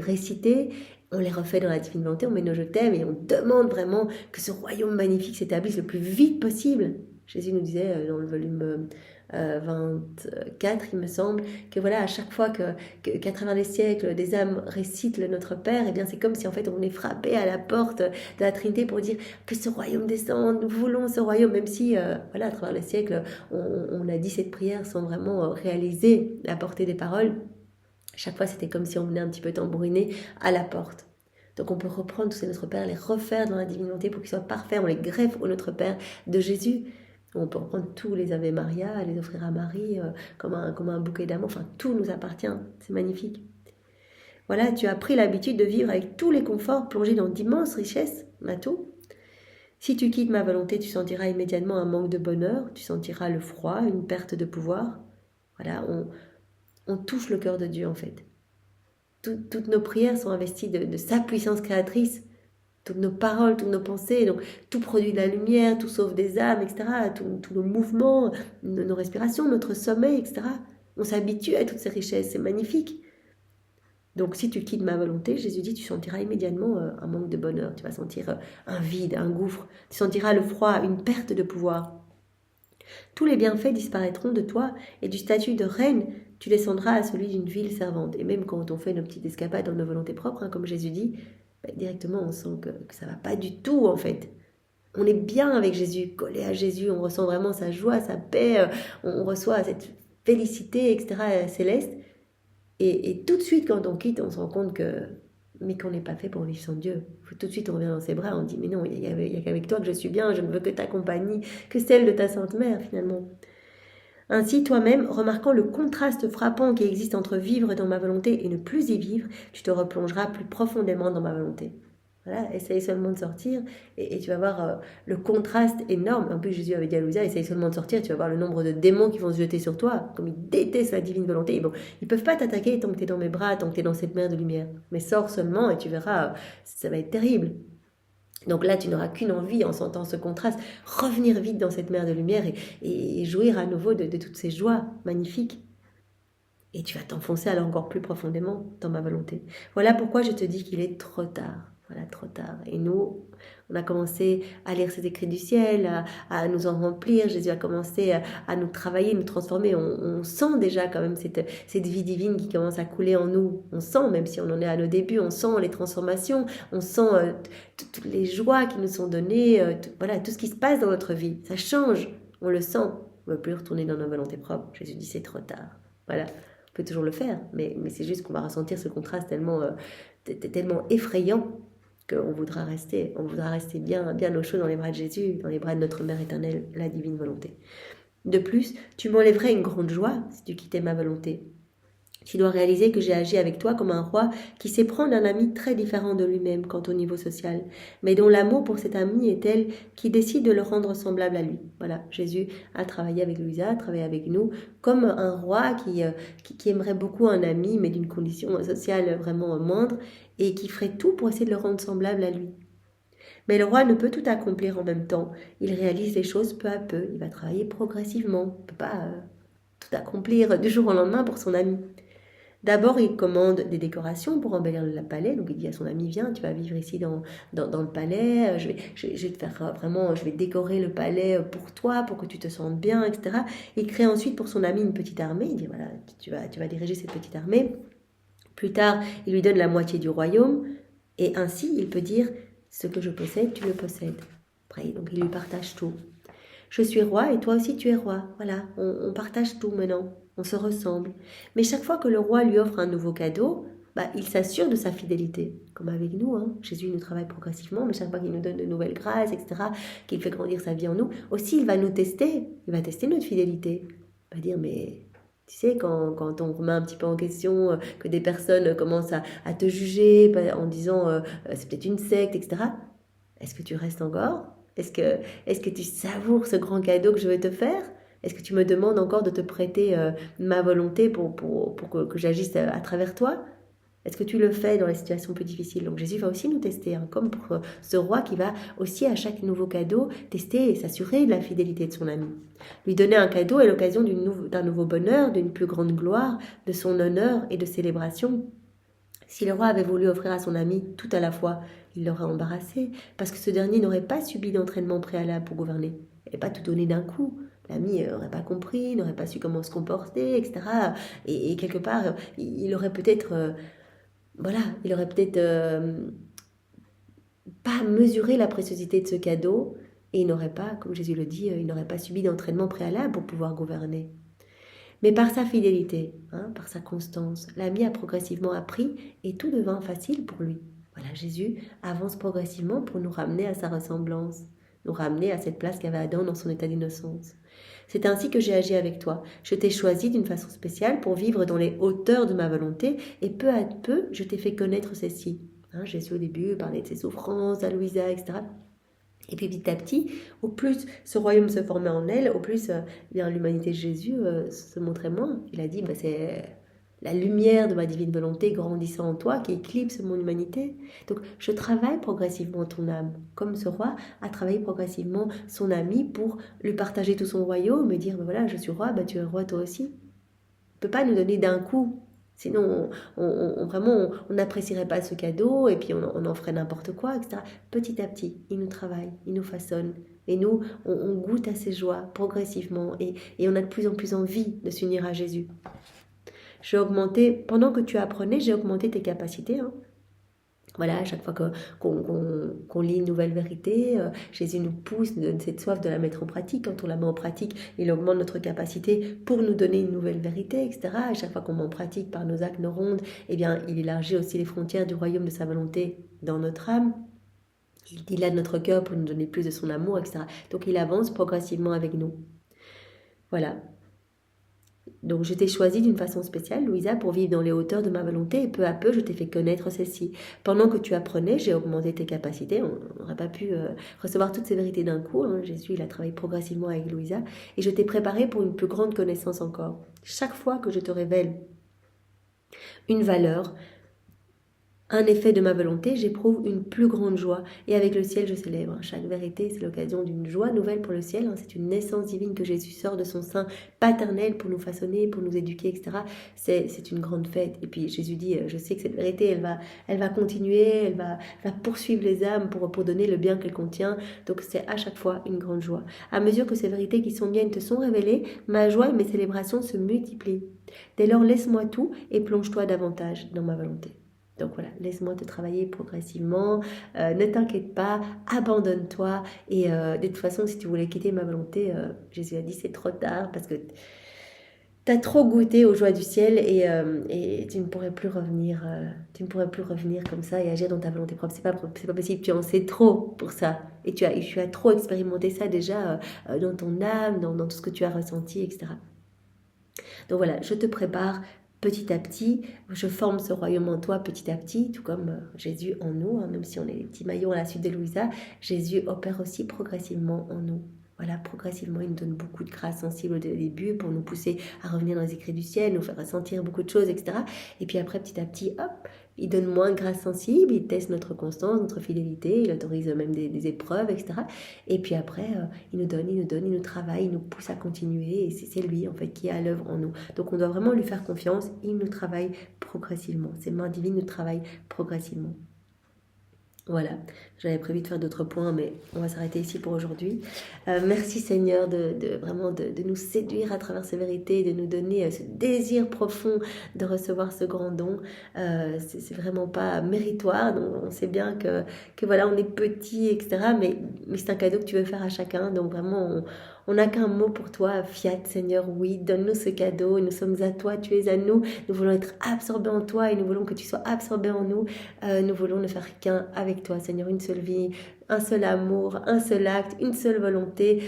récités. On les refait dans la divine volonté, on met nos je t'aime et on demande vraiment que ce royaume magnifique s'établisse le plus vite possible. Jésus nous disait dans le volume 24, il me semble, que voilà, à chaque fois qu'à travers les siècles, des âmes récitent le Notre Père, et bien c'est comme si en fait on est frappé à la porte de la Trinité pour dire que ce royaume descende, nous voulons ce royaume, même si voilà, à travers les siècles, on a dit cette prière sans vraiment réaliser la portée des paroles. Chaque fois, c'était comme si on venait un petit peu tambouriner à la porte. Donc on peut reprendre tous ces Notre Père, les refaire dans la divine volonté pour qu'ils soient parfaits, on les greffe au Notre Père de Jésus. On peut reprendre tous les Ave Maria, les offrir à Marie comme un bouquet d'amour. Enfin, tout nous appartient. C'est magnifique. Voilà, tu as pris l'habitude de vivre avec tous les conforts, plongés dans d'immenses richesses, Matou. Si tu quittes ma volonté, tu sentiras immédiatement un manque de bonheur, tu sentiras le froid, une perte de pouvoir. Voilà, on touche le cœur de Dieu en fait. Toutes nos prières sont investies de sa puissance créatrice. Toutes nos paroles, toutes nos pensées, donc tout produit de la lumière, tout sauve des âmes, etc. Tous nos mouvements, nos respirations, notre sommeil, etc. On s'habitue à toutes ces richesses, c'est magnifique. Donc si tu quittes ma volonté, Jésus dit, tu sentiras immédiatement un manque de bonheur, tu vas sentir un vide, un gouffre, tu sentiras le froid, une perte de pouvoir. Tous les bienfaits disparaîtront de toi et du statut de reine, tu descendras à celui d'une ville servante. Et même quand on fait nos petites escapades dans nos volontés propres, comme Jésus dit, directement on sent que ça ne va pas du tout en fait. On est bien avec Jésus, collé à Jésus, on ressent vraiment sa joie, sa paix, on reçoit cette félicité, etc. céleste. Et tout de suite quand on quitte, on se rend compte qu'on n'est pas fait pour vivre sans Dieu. Tout de suite on revient dans ses bras, on dit mais non, il n'y a qu'avec toi que je suis bien, je ne veux que ta compagnie, que celle de ta Sainte Mère finalement. Ainsi, toi-même, remarquant le contraste frappant qui existe entre vivre dans ma volonté et ne plus y vivre, tu te replongeras plus profondément dans ma volonté. Voilà, essaye seulement de sortir et tu vas voir le contraste énorme. En plus, Jésus avait dit à Louisa, essaye seulement de sortir, tu vas voir le nombre de démons qui vont se jeter sur toi, comme ils détestent la divine volonté. Et bon, ils ne peuvent pas t'attaquer tant que tu es dans mes bras, tant que tu es dans cette mer de lumière. Mais sors seulement et tu verras, ça va être terrible. Donc là, tu n'auras qu'une envie en sentant ce contraste, revenir vite dans cette mer de lumière et jouir à nouveau de toutes ces joies magnifiques. Et tu vas t'enfoncer alors encore plus profondément dans ma volonté. Voilà pourquoi je te dis qu'il est trop tard. Voilà, trop tard. Et nous, on a commencé à lire ces écrits du ciel, à nous en remplir. Jésus a commencé à nous travailler, nous transformer. On sent déjà quand même cette vie divine qui commence à couler en nous. On sent, même si on en est à nos débuts, on sent les transformations, on sent toutes les joies qui nous sont données, voilà, tout ce qui se passe dans notre vie. Ça change, on le sent. On ne veut plus retourner dans nos volontés propres. Jésus dit c'est trop tard. Voilà, on peut toujours le faire, mais c'est juste qu'on va ressentir ce contraste tellement effrayant qu'on voudra rester bien au chaud dans les bras de Jésus, dans les bras de notre Mère éternelle, la divine volonté. De plus, tu m'enlèverais une grande joie si tu quittais ma volonté. Tu dois réaliser que j'ai agi avec toi comme un roi qui sait prendre un ami très différent de lui-même quant au niveau social, mais dont l'amour pour cet ami est tel qu'il décide de le rendre semblable à lui. Voilà, Jésus a travaillé avec Louisa, a travaillé avec nous, comme un roi qui aimerait beaucoup un ami, mais d'une condition sociale vraiment moindre, et qui ferait tout pour essayer de le rendre semblable à lui. Mais le roi ne peut tout accomplir en même temps. Il réalise les choses peu à peu, il va travailler progressivement. Il ne peut pas tout accomplir du jour au lendemain pour son ami. D'abord, il commande des décorations pour embellir le palais. Donc, il dit à son ami, viens, tu vas vivre ici dans le palais. Je vais te faire vraiment, je vais décorer le palais pour toi, pour que tu te sentes bien, etc. Il crée ensuite pour son ami une petite armée. Il dit, voilà, tu vas diriger cette petite armée. Plus tard, il lui donne la moitié du royaume. Et ainsi, il peut dire, ce que je possède, tu le possèdes. Après, donc, il lui partage tout. Je suis roi et toi aussi tu es roi. Voilà, on partage tout maintenant, on se ressemble. Mais chaque fois que le roi lui offre un nouveau cadeau, il s'assure de sa fidélité. Comme avec nous, hein. Jésus nous travaille progressivement, mais chaque fois qu'il nous donne de nouvelles grâces, etc., qu'il fait grandir sa vie en nous, aussi il va nous tester, il va tester notre fidélité. Il va dire, mais tu sais, quand on remet un petit peu en question, que des personnes commencent à te juger en disant c'est peut-être une secte, etc., est-ce que tu restes encore ? Est-ce que tu savoures ce grand cadeau que je vais te faire? Est-ce que tu me demandes encore de te prêter ma volonté pour que j'agisse à travers toi? Est-ce que tu le fais dans les situations plus difficiles? Donc Jésus va aussi nous tester, hein, comme pour ce roi qui va aussi à chaque nouveau cadeau tester et s'assurer de la fidélité de son ami. Lui donner un cadeau est l'occasion d'un nouveau bonheur, d'une plus grande gloire, de son honneur et de célébration. Si le roi avait voulu offrir à son ami tout à la fois, il l'aurait embarrassé, parce que ce dernier n'aurait pas subi d'entraînement préalable pour gouverner. Il n'avait pas tout donné d'un coup. L'ami n'aurait pas compris, n'aurait pas su comment se comporter, etc. Et quelque part, il aurait peut-être, pas mesuré la préciosité de ce cadeau, et il n'aurait pas, comme Jésus le dit, il n'aurait pas subi d'entraînement préalable pour pouvoir gouverner. Mais par sa fidélité, par sa constance, l'ami a progressivement appris et tout devint facile pour lui. Voilà, Jésus avance progressivement pour nous ramener à sa ressemblance, nous ramener à cette place qu'avait Adam dans son état d'innocence. C'est ainsi que j'ai agi avec toi. Je t'ai choisi d'une façon spéciale pour vivre dans les hauteurs de ma volonté et peu à peu, je t'ai fait connaître ceci. Jésus au début parlait de ses souffrances, à Louisa, etc. Et puis petit à petit, au plus ce royaume se formait en elle, au plus l'humanité de Jésus se montrait moins. Il a dit, c'est la lumière de ma divine volonté grandissant en toi qui éclipse mon humanité. Donc je travaille progressivement ton âme, comme ce roi a travaillé progressivement son ami pour lui partager tout son royaume et dire, voilà, je suis roi, tu es roi toi aussi. Il ne peut pas nous donner d'un coup. Sinon, on n'apprécierait pas ce cadeau et puis on en ferait n'importe quoi, etc. Petit à petit, il nous travaille, il nous façonne. Et nous, on goûte à ses joies progressivement et on a de plus en plus envie de s'unir à Jésus. Pendant que tu apprenais, j'ai augmenté tes capacités. Voilà, à chaque fois qu'on lit une nouvelle vérité, Jésus nous pousse, nous donne cette soif de la mettre en pratique. Quand on la met en pratique, il augmente notre capacité pour nous donner une nouvelle vérité, etc. À chaque fois qu'on met en pratique par nos actes, nos rondes, il élargit aussi les frontières du royaume de sa volonté dans notre âme. Il dilate notre cœur pour nous donner plus de son amour, etc. Donc il avance progressivement avec nous. Voilà. Donc je t'ai choisi d'une façon spéciale, Louisa, pour vivre dans les hauteurs de ma volonté et peu à peu je t'ai fait connaître celle-ci. Pendant que tu apprenais, j'ai augmenté tes capacités. On n'aurait pas pu recevoir toutes ces vérités d'un coup. Jésus, il a travaillé progressivement avec Louisa et je t'ai préparé pour une plus grande connaissance encore. Chaque fois que je te révèle une valeur, un effet de ma volonté, j'éprouve une plus grande joie. Et avec le ciel, je célèbre. Chaque vérité, c'est l'occasion d'une joie nouvelle pour le ciel. C'est une naissance divine que Jésus sort de son sein paternel pour nous façonner, pour nous éduquer, etc. C'est une grande fête. Et puis Jésus dit, je sais que cette vérité, elle va continuer, elle va poursuivre les âmes pour donner le bien qu'elle contient. Donc c'est à chaque fois une grande joie. À mesure que ces vérités qui sont miennes te sont révélées, ma joie et mes célébrations se multiplient. Dès lors, laisse-moi tout et plonge-toi davantage dans ma volonté. Donc voilà, laisse-moi te travailler progressivement, ne t'inquiète pas, abandonne-toi et de toute façon, si tu voulais quitter ma volonté, Jésus a dit c'est trop tard parce que tu as trop goûté aux joies du ciel et tu ne pourrais plus revenir, comme ça et agir dans ta volonté propre. C'est pas possible, tu en sais trop pour ça et tu as trop expérimenté ça déjà dans ton âme, dans tout ce que tu as ressenti, etc. Donc voilà, je te prépare petit à petit, je forme ce royaume en toi petit à petit, tout comme Jésus en nous, hein, même si on est les petits maillons à la suite de Louisa, Jésus opère aussi progressivement en nous. Voilà, progressivement, il nous donne beaucoup de grâce sensible au début pour nous pousser à revenir dans les écrits du ciel, nous faire ressentir beaucoup de choses, etc. Et puis après, petit à petit, hop, il donne moins de grâce sensible, il teste notre constance, notre fidélité, il autorise même des épreuves, etc. Et puis après, il nous donne, il nous travaille, il nous pousse à continuer. Et c'est lui, en fait, qui est à l'œuvre en nous. Donc on doit vraiment lui faire confiance, il nous travaille progressivement. Ses mains divines nous travaillent progressivement. Voilà, j'avais prévu de faire d'autres points, mais on va s'arrêter ici pour aujourd'hui. Merci Seigneur vraiment de nous séduire à travers ces vérités, de nous donner ce désir profond de recevoir ce grand don. C'est vraiment pas méritoire, donc on sait bien que voilà, on est petit, etc. Mais c'est un cadeau que tu veux faire à chacun, donc vraiment on n'a qu'un mot pour toi, fiat Seigneur, oui, donne-nous ce cadeau, nous sommes à toi, tu es à nous, nous voulons être absorbés en toi et nous voulons que tu sois absorbé en nous. Nous voulons ne faire qu'un avec toi, Seigneur, une seule vie, un seul amour, un seul acte, une seule volonté.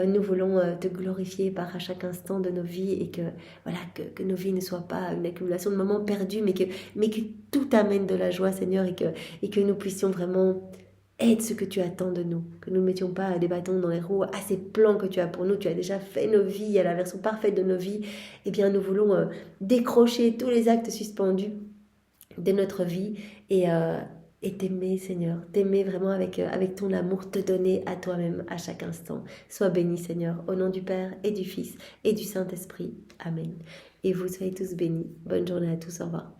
Nous voulons te glorifier par à chaque instant de nos vies et que, voilà, que nos vies ne soient pas une accumulation de moments perdus, mais que tout amène de la joie, Seigneur, et que nous puissions vraiment être ce que tu attends de nous, que nous ne mettions pas des bâtons dans les roues à ces plans que tu as pour nous. Tu as déjà fait nos vies, à la version parfaite de nos vies. Eh bien, nous voulons décrocher tous les actes suspendus de notre vie et t'aimer, Seigneur, t'aimer vraiment avec ton amour, te donner à toi-même à chaque instant. Sois béni, Seigneur, au nom du Père et du Fils et du Saint-Esprit. Amen. Et vous soyez tous bénis. Bonne journée à tous, au revoir.